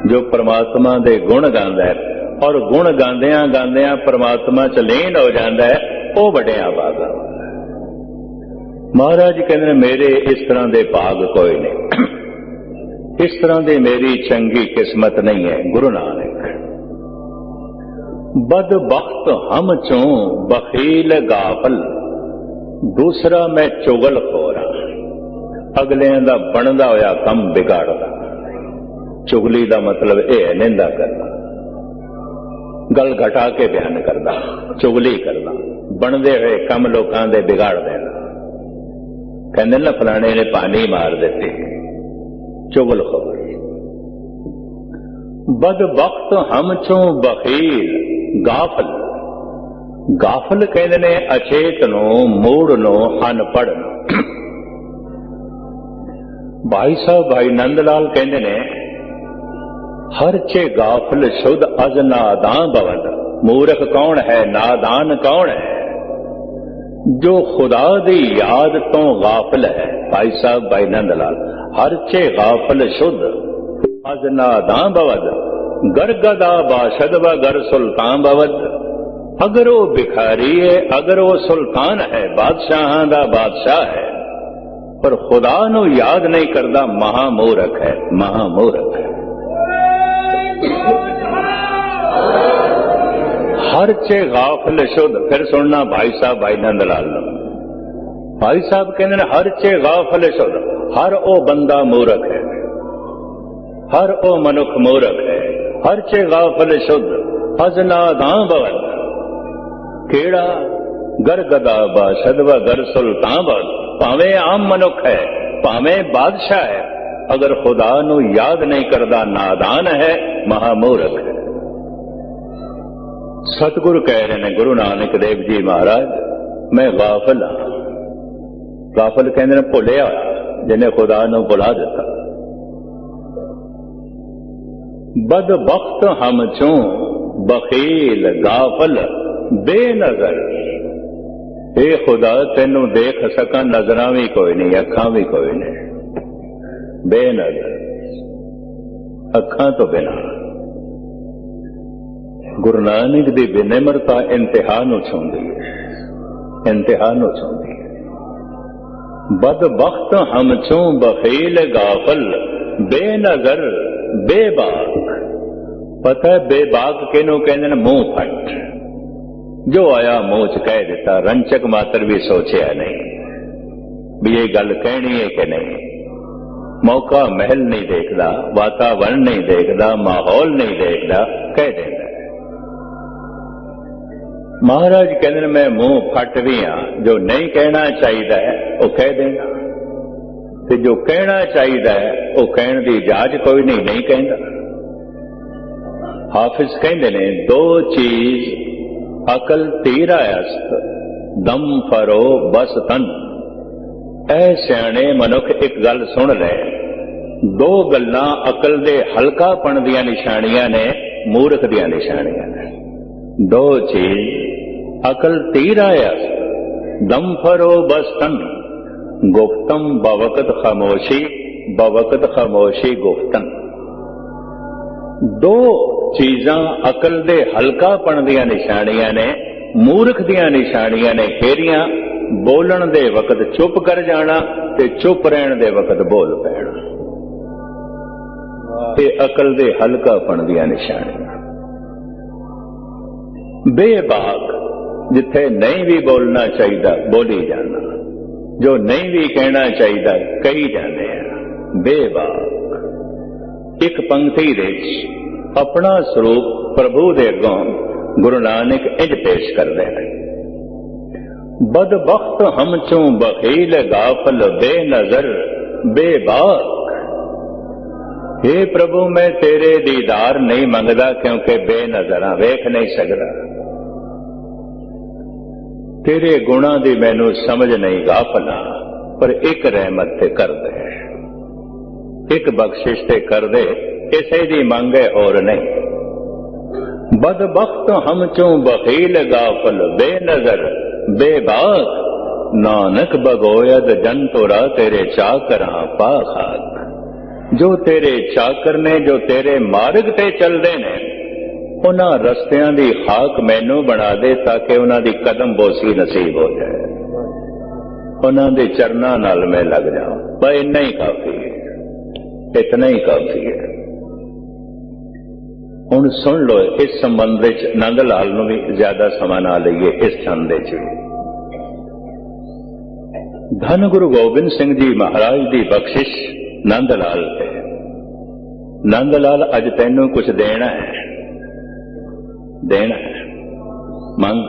जो परमात्मा दे गुण गांदा है, और गुण गांदियां गांदियां परमात्मा च लीन हो जाता है, वो वड्डियां भागां। महाराज कहते हैं मेरे इस तरह के भाग कोई नहीं, इस तरह की मेरी चंगी किस्मत नहीं है। गुरु नानक बदबख्त हम चों बखील गाफल, दूसरा मैं चुगल खोरा, अगलियां दा बनदा होया कम बिगाड़दा। चुगली का मतलब यह है निंदा करना, गल घटा के बयान करना, चुगली करना, बनते हुए कम लोगों के बिगाड़ देना। कहते ना फलाने ने पानी मार देते, चुगल खबर। बदबख्त हम चों बखील गाफल, गाफल कहते ने अचेत नो, मूड नो, अनपढ़ नो। भाई साहब भाई नंदलाल कहते ने हर चे गाफल शुद्ध अज नादां भवन। मूर्ख कौन है, नादान कौन है? जो खुदा दी याद तो गाफल है। भाई साहब भाई नंदलाल, हर चे गाफल शुद्ध अज नादां भवद, गर गदा बाशद व गर सुल्तान भवद। अगर वो भिखारी है, अगर वो सुल्तान है, बादशाहां दा बादशाह है, पर खुदा नू याद नहीं करता, महामूर्ख है, महामूर्ख है। हर चे गाफल शुद्ध। फिर सुनना भाई साहब भाई नंदलाल, भाई साहब कहते हर चे गाफल शुद्ध। हर ओ बंदा मूर्ख है, हर ओ मनुख मूर्ख है। हर चे गाफल शुद्ध अज नादां भवन, केड़ा गर गदा बाशद व गर सुल्तान भवन। भावें आम मनुख है, भावें बादशाह है, अगर खुदा नू याद नहीं करता, नादान है, महामूर्ख है। सतगुरु कह रहे हैं गुरु नानक देव जी महाराज, मैं गाफल हाँ। गाफल कहते हैं भुलिया होया, जिन्हें खुदा नू भुला दिता। बदबख्त हम चों बखील गाफल बेनजर। हे खुदा तेनू देख सका, नजरां भी कोई नहीं, अखां भी कोई नहीं, बेनजर, अखां तो बिना। गुरु नानक दी विनम्रता इंतहा नू छूंदी है, इंतहा नू छूंदी है। बदबख्त हम चों बखील गाफल बेनजर बेबाक। पता है बेबाक किनू कहंदे ने? मुंह फट, जो आया मुंह च कह दिता, रंचक मात्र भी सोचिया नहीं भी ये गल कहनी है कि नहीं। मौका महल नहीं देखता, वातावरण नहीं देखता, माहौल नहीं देखता, कह देता। महाराज कहते मैं मुंह फट भी हाँ, जो नहीं कहना चाहिए वो कह देना, ते जो कहना चाहिए वो कहने की इजाज कोई नहीं, नहीं कहता। हाफिज कहते ने दो चीज अकल तीरा अस्त, दम फरो बस तन। ऐ सियाणे मनुख एक गल सुन ले, दो गल्लां अकल दे हल्कापन दियां निशानियां ने, मूर्ख दियां निशानियां ने। दो चीज अकल तीरा अस्त, दम फरो बस तन। गुफ्तम बवकत खामोशी, बवकत खामोशी गुफ्तन। दो चीजां अकल दे हल्कापन दियां निशानियां ने, मूर्ख दियां निशानियां ने। केरियां बोलन दे वक्त चुप कर जाना ते चुप रहन दे वक्त बोल पैना। ये अकल दे हल्कापन दियां निशानियां। बेबाक, जिथे नहीं भी बोलना चाहिए बोली जाना, जो नहीं भी कहना चाहिए कही जाने हैं। बेबाक। एक पंक्ति दे अपना स्वरूप प्रभु दे अगों गुरु नानक इंज पेश कर रहे हैं। बदबख्त हम चों बखील गाफल बेनजर बेबाक। हे प्रभु मैं तेरे दीदार नहीं मंगदा, क्योंकि बेनजर वेख नहीं सकदा। तेरे गुणा दी मैनू समझ नहीं, गाफला। पर एक रहमत ते कर दे, एक बख्शिश ते कर दे, किसे दी मंगे और नहीं। बदबख्त हम चों बखील गाफल बेनजर बेबाक। नानक बगोयद जन तोरा तेरे चाकर पा खाक। जो तेरे चाकर ने, जो तेरे मार्ग ते चलते ने, उन्हां रस्तियां दी हाक मैनू बना दे ताकि उन्हां दी कदम बोसी नसीब हो जाए, उन्हां दे चरनां नाल मैं लग जाऊं। बस इन्ना ही काफी है, इतना ही काफी है। हुण सुन लो, इस संबंध विच नंद लाल नूं भी ज्यादा समा ना लईए। इस छंद विच धन गुरु गोबिंद सिंह जी महाराज की बख्शिश नंद लाल है। नंद लाल अज तैनू कुछ देना है, देना है, मंग,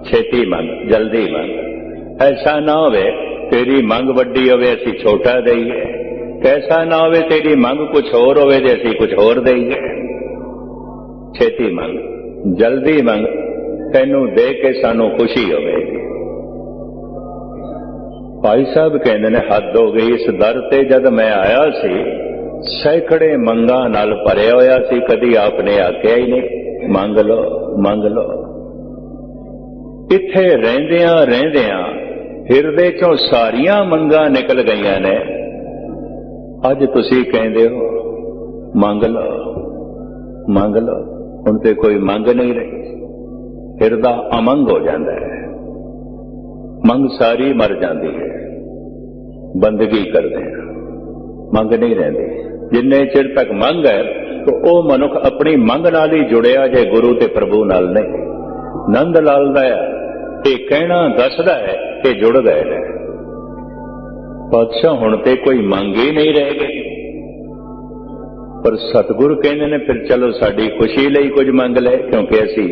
छेती मंग, जल्दी मंग। ऐसा ना होवे तेरी मंग वड्डी होवे असीं छोटा दईए, कैसा ना होवे तेरी मंग कुछ होर होवे ते असीं कुछ होर दईए। छेती मंग, जल्दी मंग, तैनू दे के सानू खुशी होवेगी। भाई साहब कहते ने हद हो गई, इस दर ते जद मैं आया सी सैकड़े मंगा नाल भरिया होया सी, कदी आपने आख्या ही नहीं मंग लो मंग लो। इत्थे रहिंदियां रहिंदियां हिरदे चों सारियां मंगा निकल गईयां ने। अज तुसीं कहंदे हो मंग लो मंग लो, हुण ते कोई मंग नहीं रही, हिरदा अमंग हो जाता है, मंग सारी मर जाती है। बंदगी करते हैं, मंग नहीं रहती। जिन्ने चिर तक मंग है तो वह मनुख अपनी मंग नाल ही जुड़िया जे गुरु ते प्रभु नाल नहीं। नंद लाल दा ये कहना दसदा है कि जुड़ गए ने पातशाह, हुण ते कोई मंग ही नहीं रह गई। पर सतगुरु कहने ने फिर चलो साडी खुशी लई कुछ मंग ले, क्योंकि असी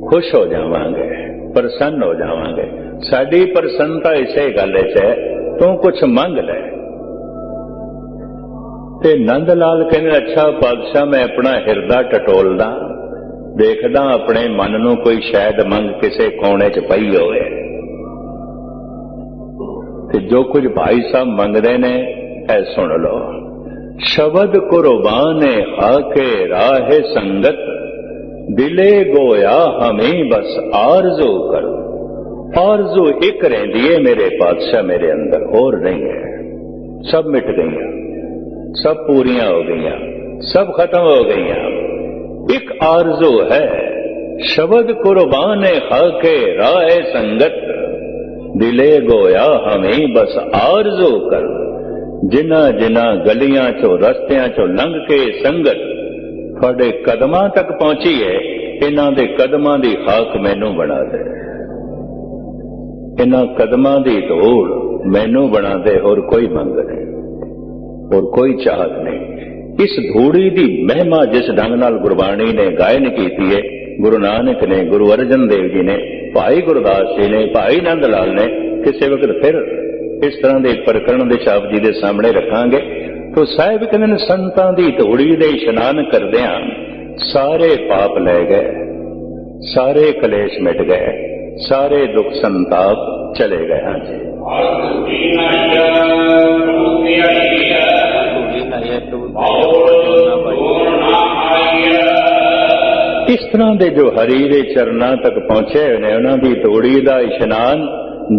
खुश हो जावांगे, प्रसन्न हो जावांगे। साडी प्रसन्नता इसे गल च है, तू कुछ मंग ले। ते नंद लाल कहने अच्छा पातशाह मैं अपना हिरदा टटोलदा, देखदा अपने मन नूं कोई शायद मंग किसे कोने च पई होवे। ते जो कुछ भाई साहब मंगदे ने ऐ सुन लो। शबद कुर्बाने आके राहे संगत, दिले गोया हमें बस आरज़ू कर। आरज़ू एक रहिंदी है मेरे पातशाह मेरे अंदर, और नहीं है। सब मिट गईयां, सब पूरियां हो गईयां, सब खत्म हो गईयां। एक आरज़ू है, शबद कुर्बाने खाके राहे संगत, दिले गोया हमें बस आरज़ू कर। जिन्हां जिन्हां गलियां चो रस्तियां चो लंघ के संगत थोड़े कदमां तक पहुंची है, इन्हां दे कदमां दी खाक मैनू बना दे, इन्हां कदमां दी धूड़ मैनू बना दे। और कोई मंग नहीं, और कोई चाहत नहीं। इस धूड़ी दी महिमा जिस ढंग नाल गुरबाणी ने गायन की है, गुरु नानक ने, गुरु अर्जन देव जी ने, भाई गुरदास जी ने, भाई नंद लाल ने, किसी वक्त फिर इस तरह के प्रकरण दे आप जी के सामने रखांगे। तो साहिब कहते हैं संतां दी धूड़ी दे इशनान करदियां सारे पाप ले गए, सारे कलेश मिट गए, सारे दुख संताप चले गए। हाँ जी, इस तरह के जो हरि दे चरना तक पहुंचे ने, उन्हां दी धूड़ी दा इशनान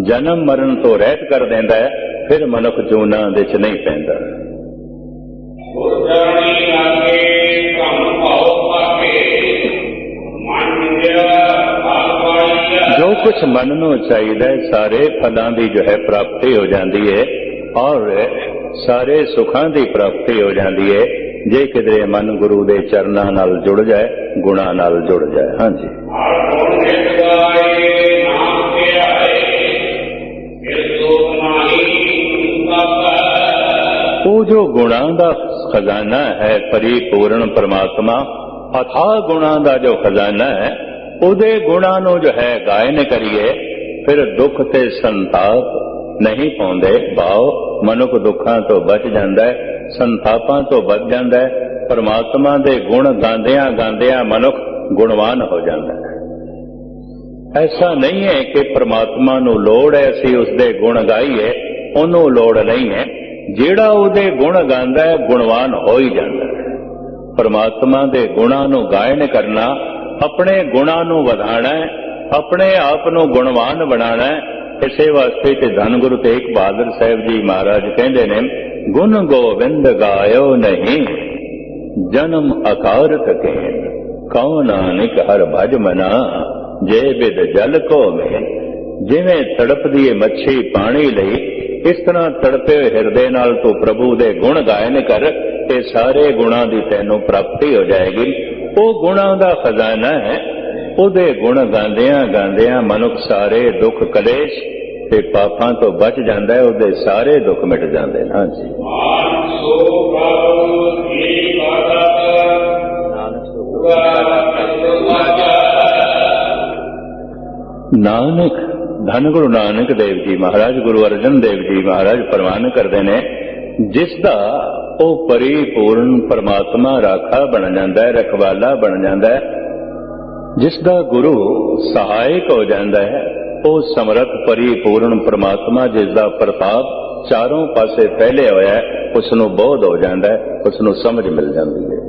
जन्म मरण तो रहत कर देंदा है, फिर मनुख जूना दे च नहीं पैंदा। जो कुछ मन नूं चाहिए सारे फलों की जो है प्राप्ति हो जाती है, और सारे सुखां की प्राप्ति हो जाती है जे किधरे मन गुरु दे चरना नाल जुड़ जाए, गुणा नाल जुड़ जाए। हाँ जी, वो जो गुणा का खजाना है परिपूर्ण परमात्मा, अथाह गुणा का जो खजाना है, उदे गुणा नूं जो है गायन करिए, फिर दुख ते संताप नहीं पाउंदे। भाव मनुख दुखां तो बच जांदा है, संतापां तो बच जांदा है। परमात्मा दे गुण गांदियां गांदियां मनुख गुणवान हो जांदा है। ऐसा नहीं है कि परमात्मा नूं लोड़ है असीं उसदे गुण गाईए, ओनूं लोड़ नहीं है। ਜਿਹੜਾ ਉਹਦੇ गुण गांदा है गुणवान हो ही जाता है। परमात्मा दे गुणां नूं गायन करना, अपने गुणां नूं वधाना है, अपने आप नूं गुणवान बनाना है। इसे वास्ते ते धन गुरु तेग बहादुर साहब जी महाराज कहते ने, गुण गोविंद गायो नहीं जन्म अकारत के, ਕਉ ਨਾਨਕ ਹਰ ਭਜ ਮਨਾ ਜੇ ਬਿਦ ਜਲ ਕੋ ਮੇਨ। ਜਿਵੇਂ ਤੜਪਦੀ ਏ ਮੱਛੀ ਪਾਣੀ ਲਈ, ਇਸ ਤਰ੍ਹਾਂ ਤੜਪੇ ਹੋਏ ਹਿਰਦੇ ਨਾਲ ਤੂੰ ਪ੍ਰਭੂ ਦੇ ਗੁਣ ਗਾਇਨ ਕਰ ਤੇ ਸਾਰੇ ਗੁਣਾਂ ਦੀ ਤੈਨੂੰ ਪ੍ਰਾਪਤੀ ਹੋ ਜਾਏਗੀ। ਉਹ ਗੁਣਾਂ ਦਾ ਖਜ਼ਾਨਾ ਹੈ, ਉਹਦੇ ਗੁਣ ਗਾਉਂਦਿਆਂ ਗਾਉਂਦਿਆਂ ਮਨੁੱਖ ਸਾਰੇ ਦੁੱਖ ਕਲੇਸ਼ ਤੇ ਪਾਪਾਂ ਤੋਂ ਬਚ ਜਾਂਦਾ ਹੈ, ਉਹਦੇ ਸਾਰੇ ਦੁੱਖ ਮਿਟ ਜਾਂਦੇ ਨੇ। ਹਾਂਜੀ ਨਾਨਕ ਧੰਨ ਗੁਰੂ ਨਾਨਕ ਦੇਵ ਜੀ ਮਹਾਰਾਜ, ਗੁਰੂ ਅਰਜਨ ਦੇਵ ਜੀ ਮਹਾਰਾਜ ਪ੍ਰਵਾਨ ਕਰਦੇ ਨੇ, ਜਿਸ ਦਾ ਉਹ ਪਰਿਪੂਰਨ ਪਰਮਾਤਮਾ ਰਾਖਾ ਬਣ ਜਾਂਦਾ ਹੈ, ਰਖਵਾਲਾ ਬਣ ਜਾਂਦਾ ਹੈ, ਜਿਸ ਦਾ ਗੁਰੂ ਸਹਾਇਕ ਹੋ ਜਾਂਦਾ ਹੈ, ਉਹ ਸਮਰੱਥ ਪਰਿਪੂਰਨ ਪਰਮਾਤਮਾ ਜਿਸ ਦਾ ਪ੍ਰਤਾਪ ਚਾਰੋਂ ਪਾਸੇ ਫੈਲਿਆ ਹੋਇਆ ਹੈ, ਉਸ ਨੂੰ ਬੋਧ ਹੋ ਜਾਂਦਾ ਹੈ, ਉਸ ਨੂੰ ਸਮਝ ਮਿਲ ਜਾਂਦੀ ਹੈ।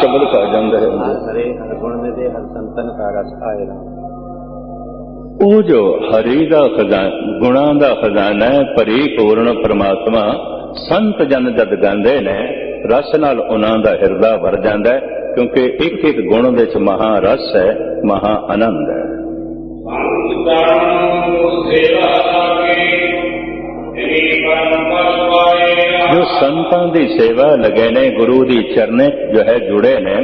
ਸ਼ਬਦ ਕਾ ਜਾਂਦਾ ਹੈ ਉਹ ਜੋ ਹਰੀ ਦਾ ਖਜ਼ਾਨਾ, ਗੁਣਾਂ ਦਾ ਖਜ਼ਾਨਾ ਹੈ, ਪਰਿਪੂਰਨ ਪਰਮਾਤਮਾ ਸੰਤ ਜਨ ਜਦ ਗਾਉਂਦੇ ਨੇ, ਰਸ ਨਾਲ ਉਹਨਾਂ ਦਾ ਹਿਰਦਾ ਭਰ ਜਾਂਦਾ ਹੈ, ਕਿਉਂਕਿ ਇੱਕ ਇੱਕ ਗੁਣ ਵਿੱਚ ਮਹਾ ਰਸ ਹੈ, ਮਹਾ ਆਨੰਦ ਹੈ। ਜੋ ਸੰਤਾਂ ਦੀ ਸੇਵਾ ਲਗੇ ਨੇ, ਗੁਰੂ ਦੀ ਚਰਨੇ ਜੋ ਹੈ ਜੁੜੇ ਨੇ,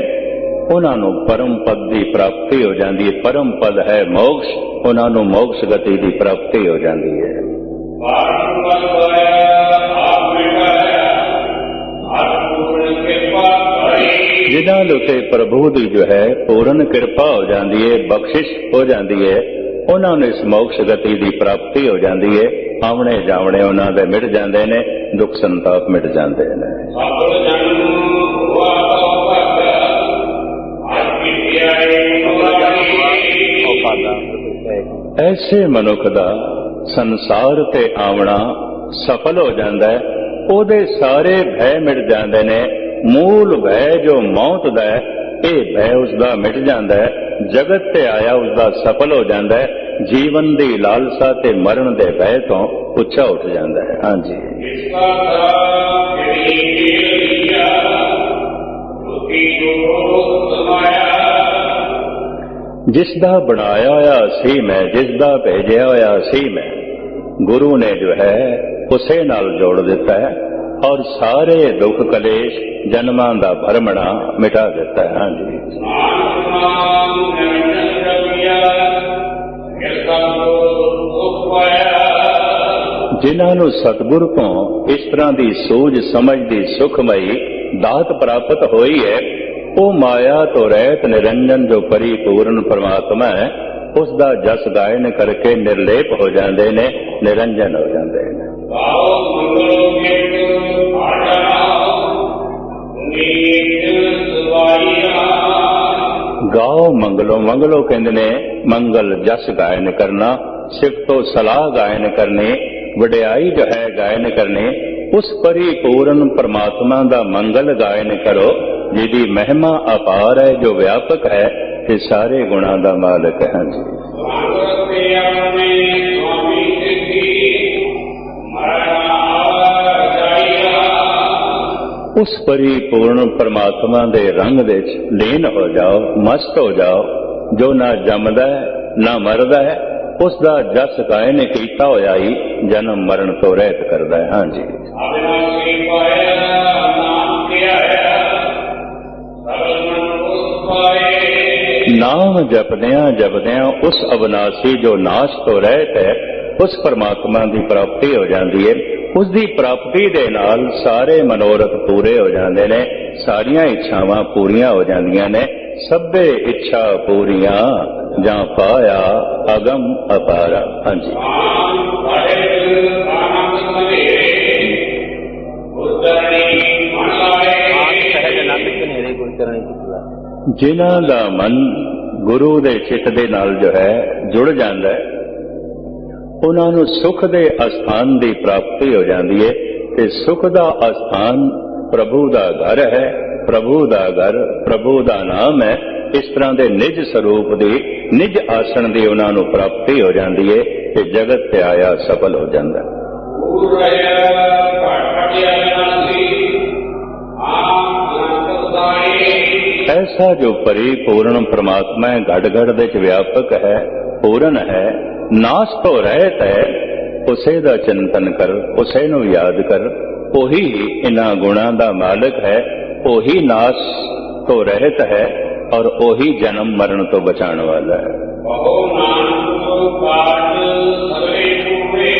ਉਹਨਾਂ ਨੂੰ ਪਰਮ ਪਦ ਦੀ ਪ੍ਰਾਪਤੀ ਹੋ ਜਾਂਦੀ ਹੈ। ਪਰਮ ਪਦ ਹੈ ਮੋਕਸ਼, ਉਹਨਾਂ ਨੂੰ ਮੋਕਸ਼ ਗਤੀ ਦੀ ਪ੍ਰਾਪਤੀ ਹੋ ਜਾਂਦੀ ਹੈ। ਜਿਨ੍ਹਾਂ ਉੱਤੇ ਪ੍ਰਭੂ ਦੀ ਜੋ ਹੈ ਪੂਰਨ ਕਿਰਪਾ ਹੋ ਜਾਂਦੀ ਹੈ, ਬਖਸ਼ਿਸ਼ ਹੋ ਜਾਂਦੀ ਹੈ, ਉਹਨਾਂ ਨੂੰ ਇਸ ਮੋਕਸ਼ ਗਤੀ ਦੀ ਪ੍ਰਾਪਤੀ ਹੋ ਜਾਂਦੀ ਹੈ। ਆਵਣੇ ਜਾਵਣੇ ਉਹਨਾਂ ਦੇ ਮਿਟ ਜਾਂਦੇ ਨੇ, ਦੁੱਖ ਸੰਤਾਪ ਮਿਟ ਜਾਂਦੇ ਨੇ। ਐਸੇ ਮਨੁੱਖ ਦਾ ਸੰਸਾਰ ਤੇ ਆਵਣਾ ਸਫਲ ਹੋ ਜਾਂਦਾ ਹੈ, ਉਹਦੇ ਸਾਰੇ ਭੈ ਮਿਟ ਜਾਂਦੇ ਨੇ। ਮੂਲ ਭੈ ਜੋ ਮੌਤ ਦਾ ਹੈ, ਇਹ ਭੈ ਉਸਦਾ ਮਿਟ ਜਾਂਦਾ ਹੈ। ਜਗਤ ਤੇ ਆਇਆ ਉਸਦਾ ਸਫਲ ਹੋ ਜਾਂਦਾ ਹੈ। ਜੀਵਨ ਦੀ ਲਾਲਸਾ ਤੇ ਮਰਨ ਦੇ ਭੈ ਤੋਂ ਉੱਚਾ ਉੱਠ ਜਾਂਦਾ ਹੈ। ਹਾਂਜੀ ਜਿਸ ਦਾ ਬਣਾਇਆ ਹੋਇਆ ਸੀ ਮੈਂ, ਜਿਸ ਦਾ ਭੇਜਿਆ ਹੋਇਆ ਸੀ ਮੈਂ, ਗੁਰੂ ਨੇ ਜੋ ਹੈ ਉਸੇ ਨਾਲ ਜੋੜ ਦਿੱਤਾ ਹੈ ਔਰ ਸਾਰੇ ਦੁੱਖ ਕਲੇਸ਼ ਜਨਮਾਂ ਦਾ ਭਰਮਣਾ ਮਿਟਾ ਦਿੱਤਾ ਹੈ। ਹਾਂਜੀ ਜਿਨ੍ਹਾਂ ਨੂੰ ਸਤਿਗੁਰ ਤੋਂ ਇਸ ਤਰ੍ਹਾਂ ਦੀ ਸੂਝ ਸਮਝ ਦੀ ਸੁਖਮਈ ਦਾਤ ਪ੍ਰਾਪਤ ਹੋਈ ਹੈ, ਉਹ ਮਾਇਆ ਤੋਂ ਰਹਿਤ ਨਿਰੰਜਨ ਜੋ ਪਰਿਪੂਰਨ ਪਰਮਾਤਮਾ ਹੈ, ਉਸ ਦਾ ਜਸ ਗਾਇਨ ਕਰਕੇ ਨਿਰਲੇਪ ਹੋ ਜਾਂਦੇ ਨੇ, ਨਿਰੰਜਨ ਹੋ ਜਾਂਦੇ ਨੇ। ਗਾਓ ਮੰਗਲੋ, ਮੰਗਲੋ ਕਹਿੰਦੇ ਨੇ ਮੰਗਲ ਜਸ ਗਾਇਨ ਕਰਨਾ, ਸਿਫਤੋ ਸਲਾਹ ਗਾਇਨ ਕਰਨੀ, ਵਡਿਆਈ ਜੋ ਹੈ ਗਾਇਨ ਕਰਨੀ। ਉਸ ਪਰਿਪੂਰਨ ਪਰਮਾਤਮਾ ਦਾ ਮੰਗਲ ਗਾਇਨ ਕਰੋ, ਜਿਹਦੀ ਮਹਿਮਾ ਅਪਾਰ ਹੈ, ਜੋ ਵਿਆਪਕ ਹੈ ਤੇ ਸਾਰੇ ਗੁਣਾਂ ਦਾ ਮਾਲਕ ਹੈ। ਜੀ ਉਸ ਪਰਿਪੂਰਨ ਪਰਮਾਤਮਾ ਦੇ ਰੰਗ ਵਿੱਚ ਲੀਨ ਹੋ ਜਾਓ, ਮਸਤ ਹੋ ਜਾਓ, ਜੋ ਨਾ ਜੰਮਦਾ ਨਾ ਮਰਦਾ ਹੈ, ਉਸ ਦਾ ਜਸ ਗਾਇਨ ਕੀਤਾ ਹੋਇਆ ਹੀ ਜਨਮ ਮਰਨ ਤੋਂ ਰਹਿਤ ਕਰਦਾ ਹੈ। ਹਾਂਜੀ ਨਾਮ ਜਪਦਿਆਂ ਜਪਦਿਆਂ ਉਸ ਅਵਨਾਸੀ ਜੋ ਨਾਸ਼ ਤੋਂ ਰਹਿਤ ਹੈ, ਉਸ ਪਰਮਾਤਮਾ ਦੀ ਪ੍ਰਾਪਤੀ ਹੋ ਜਾਂਦੀ ਹੈ। ਉਸ ਦੀ ਪ੍ਰਾਪਤੀ ਦੇ ਨਾਲ ਸਾਰੇ ਮਨੋਰਥ ਪੂਰੇ ਹੋ ਜਾਂਦੇ ਨੇ, ਸਾਰੀਆਂ ਇੱਛਾਵਾਂ ਪੂਰੀਆਂ ਹੋ ਜਾਂਦੀਆਂ ਨੇ। ਸਭੇ ਇੱਛਾ ਪੂਰੀਆਂ ਜਾਂ ਪਾਇਆ ਅਗਮ ਅਪਾਰਾ। ਹਾਂਜੀ ਜਿਨ੍ਹਾਂ ਦਾ ਮਨ ਗੁਰੂ ਦੇ ਚਿੱਤ ਦੇ ਨਾਲ ਜੋ ਹੈ ਜੁੜ ਜਾਂਦਾ ਹੈ, ਉਹਨਾਂ ਨੂੰ ਸੁਖ ਦੇ ਅਸਥਾਨ ਦੀ ਪ੍ਰਾਪਤੀ ਹੋ ਜਾਂਦੀ ਹੈ। ਤੇ ਸੁਖ ਦਾ ਅਸਥਾਨ ਪ੍ਰਭੂ ਦਾ ਘਰ ਹੈ, ਪ੍ਰਭੂ ਦਾ ਘਰ ਪ੍ਰਭੂ ਦਾ ਨਾਮ ਹੈ। ਇਸ ਤਰ੍ਹਾਂ ਦੇ ਨਿਜ ਸਰੂਪ ਦੀ, ਨਿਜ ਆਸਣ ਦੀ ਉਹਨਾਂ ਨੂੰ ਪ੍ਰਾਪਤੀ ਹੋ ਜਾਂਦੀ ਹੈ ਤੇ ਜਗਤ ਤੇ ਆਇਆ ਸਫਲ ਹੋ ਜਾਂਦਾ ਹੈ। ਐਸਾ ਜੋ ਪਰਿਪੂਰਨ ਪ੍ਰਮਾਤਮਾ ਹੈ, ਘੜ ਘੜ ਦੇ ਚ ਵਿਆਪਕ ਹੈ, ਪੂਰਨ ਹੈ, ਨਾਸ ਤੋਂ ਰਹਿਤ ਹੈ, ਉਸੇ ਦਾ ਚਿੰਤਨ ਕਰ, ਉਸੇ ਨੂੰ ਯਾਦ ਕਰ। ਉਹੀ ਇਹਨਾਂ ਗੁਣਾਂ ਦਾ ਮਾਲਕ ਹੈ, ਉਹੀ ਨਾਸ ਤੋਂ ਰਹਿਤ ਹੈ ਔਰ ਉਹੀ ਜਨਮ ਮਰਨ ਤੋਂ ਬਚਾਉਣ ਵਾਲਾ ਹੈ। ਕਹੋ ਨਾਨਕ ਕਾਟ ਸਗਲੇ ਪੂਰੇ,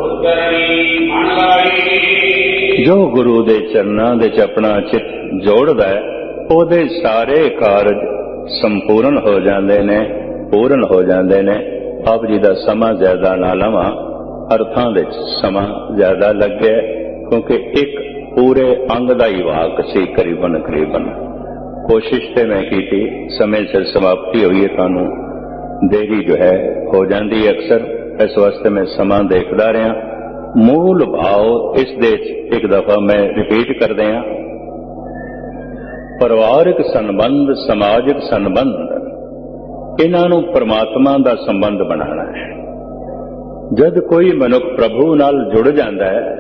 ਉਦਰੀ ਮਨ ਲਾਈ। ਜੋ ਗੁਰੂ ਦੇ ਚਰਨਾਂ ਦੇ ਚ ਆਪਣਾ ਚਿੱਤ ਜੋੜਦਾ ਹੈ, ਉਹਦੇ ਸਾਰੇ ਕਾਰਜ ਸੰਪੂਰਨ ਹੋ ਜਾਂਦੇ ਨੇ, ਪੂਰਨ ਹੋ ਜਾਂਦੇ ਨੇ। ਆਪ ਜੀ ਦਾ ਸਮਾਂ ਜ਼ਿਆਦਾ ਨਾ ਲਵਾਂ, ਅਰਥਾਂ ਵਿੱਚ ਸਮਾਂ ਜ਼ਿਆਦਾ ਲੱਗਿਆ, ਕਿਉਂਕਿ ਇੱਕ ਪੂਰੇ ਅੰਗ ਦਾ ਹੀ ਵਾਕ ਸੀ ਕਰੀਬਨ। ਕੋਸ਼ਿਸ਼ ਤੇ ਮੈਂ ਕੀਤੀ, ਸਮੇਂ ਸਿਰ ਸਮਾਪਤੀ ਹੋਈ ਹੈ, ਤੁਹਾਨੂੰ ਦੇਰੀ ਜੋ ਹੈ ਹੋ ਜਾਂਦੀ ਅਕਸਰ, ਇਸ ਵਾਸਤੇ ਮੈਂ ਸਮਾਂ ਦੇਖਦਾ ਰਿਹਾ। ਮੂਲ ਭਾਵ ਇਸ ਦੇ ਇੱਕ ਦਫਾ ਮੈਂ ਰਿਪੀਟ ਕਰਦੇ ਹਾਂ। ਪਰਿਵਾਰਕ ਸੰਬੰਧ, ਸਮਾਜਿਕ ਸੰਬੰਧ, ਇਹਨਾਂ ਨੂੰ ਪਰਮਾਤਮਾ ਦਾ ਸੰਬੰਧ ਬਣਾਉਣਾ ਹੈ। ਜਦ ਕੋਈ ਮਨੁੱਖ ਪ੍ਰਭੂ ਨਾਲ ਜੁੜ ਜਾਂਦਾ ਹੈ,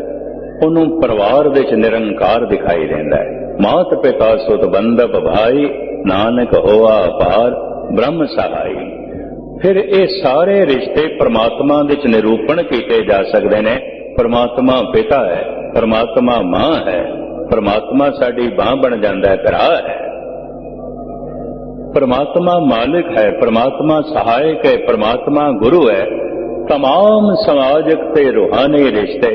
ਉਹਨੂੰ ਪਰਿਵਾਰ ਦੇ ਚ ਨਿਰੰਕਾਰ ਦਿਖਾਈ ਦਿੰਦਾ ਹੈ। ਮਾਤ ਪਿਤਾ ਸੁਤ ਬੰਧਪ ਭਾਈ, ਨਾਨਕ ਹੋਆ ਪਾਰ ਬ੍ਰਹਮ ਸਹਾਈ। ਫਿਰ ਇਹ ਸਾਰੇ ਰਿਸ਼ਤੇ ਪਰਮਾਤਮਾ ਦੇ ਚ ਨਿਰੂਪਣ ਕੀਤੇ ਜਾ ਸਕਦੇ ਨੇ। ਪਰਮਾਤਮਾ ਪਿਤਾ ਹੈ, ਪਰਮਾਤਮਾ ਮਾਂ ਹੈ, ਪਰਮਾਤਮਾ ਸਾਡੀ ਬਾਂਹ ਬਣ ਜਾਂਦਾ ਹੈ, ਭਰਾ ਹੈ। परमात्मा मालिक है, परमात्मा सहायक है, परमात्मा गुरु है। तमाम समाजिक ते रूहानी रिश्ते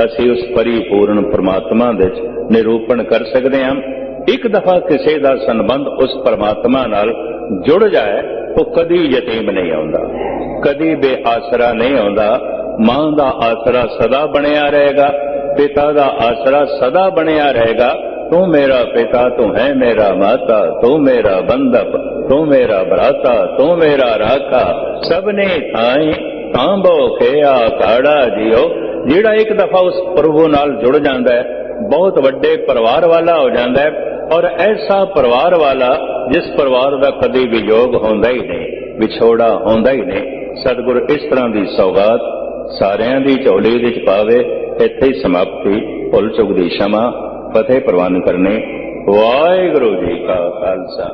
ਅਸੀਂ ਉਸ परिपूर्ण परमात्मा ਦੇ ਨਿਰੂਪਣ ਕਰ ਸਕਦੇ ਹਾਂ। ਇੱਕ ਦਫਾ ਕਿਸੇ ਦਾ ਸੰਬੰਧ ਉਸ परमात्मा ਨਾਲ ਜੁੜ ਜਾਏ, ਉਹ ਕਦੀ ਯਤੀਮ ਨਹੀਂ ਆਉਂਦਾ, ਕਦੀ ਬੇਆਸਰਾ ਨਹੀਂ ਆਉਂਦਾ। ਮਾਂ ਦਾ ਆਸਰਾ ਸਦਾ ਬਣਿਆ ਰਹੇਗਾ, ਪਿਤਾ ਦਾ ਆਸਰਾ ਸਦਾ ਬਣਿਆ ਰਹੇਗਾ। तू मेरा पिता, तू है मेरा माता, तू मेरा बंधप, तू मेरा भ्राता, तू मेरा राखा, सबने थाई तांबो खेया काड़ा जियो। ਜਿਹੜਾ ਇੱਕ ਦਫਾ ਉਸ ਪ੍ਰਭੂ ਨਾਲ ਜੁੜ ਜਾਂਦਾ ਹੈ, ਬਹੁਤ ਵੱਡੇ ਪਰਿਵਾਰ ਵਾਲਾ ਹੋ ਜਾਂਦਾ ਹੈ। ਔਰ ਐਸਾ ਪਰਿਵਾਰ ਵਾਲਾ ਜਿਸ ਪਰਿਵਾਰ ਦਾ ਕਦੀ ਵਿਯੋਗ ਹੁੰਦਾ ਹੀ ਨਹੀਂ, ਵਿਛੋੜਾ ਹੁੰਦਾ ਹੀ ਨਹੀਂ। ਸਤਿਗੁਰ ਇਸ ਤਰ੍ਹਾਂ ਦੀ ਸੌਗਾਤ ਸਾਰਿਆਂ ਦੀ ਝੋਲੀ ਵਿੱਚ ਪਾਵੇ। ਇੱਥੇ ਹੀ ਸਮਾਪਤੀ। ਭੁੱਲ ਚੁੱਕ ਦੀ क्षमा, फतेह प्रवान करने। वाहिगुरू जी का खालसा।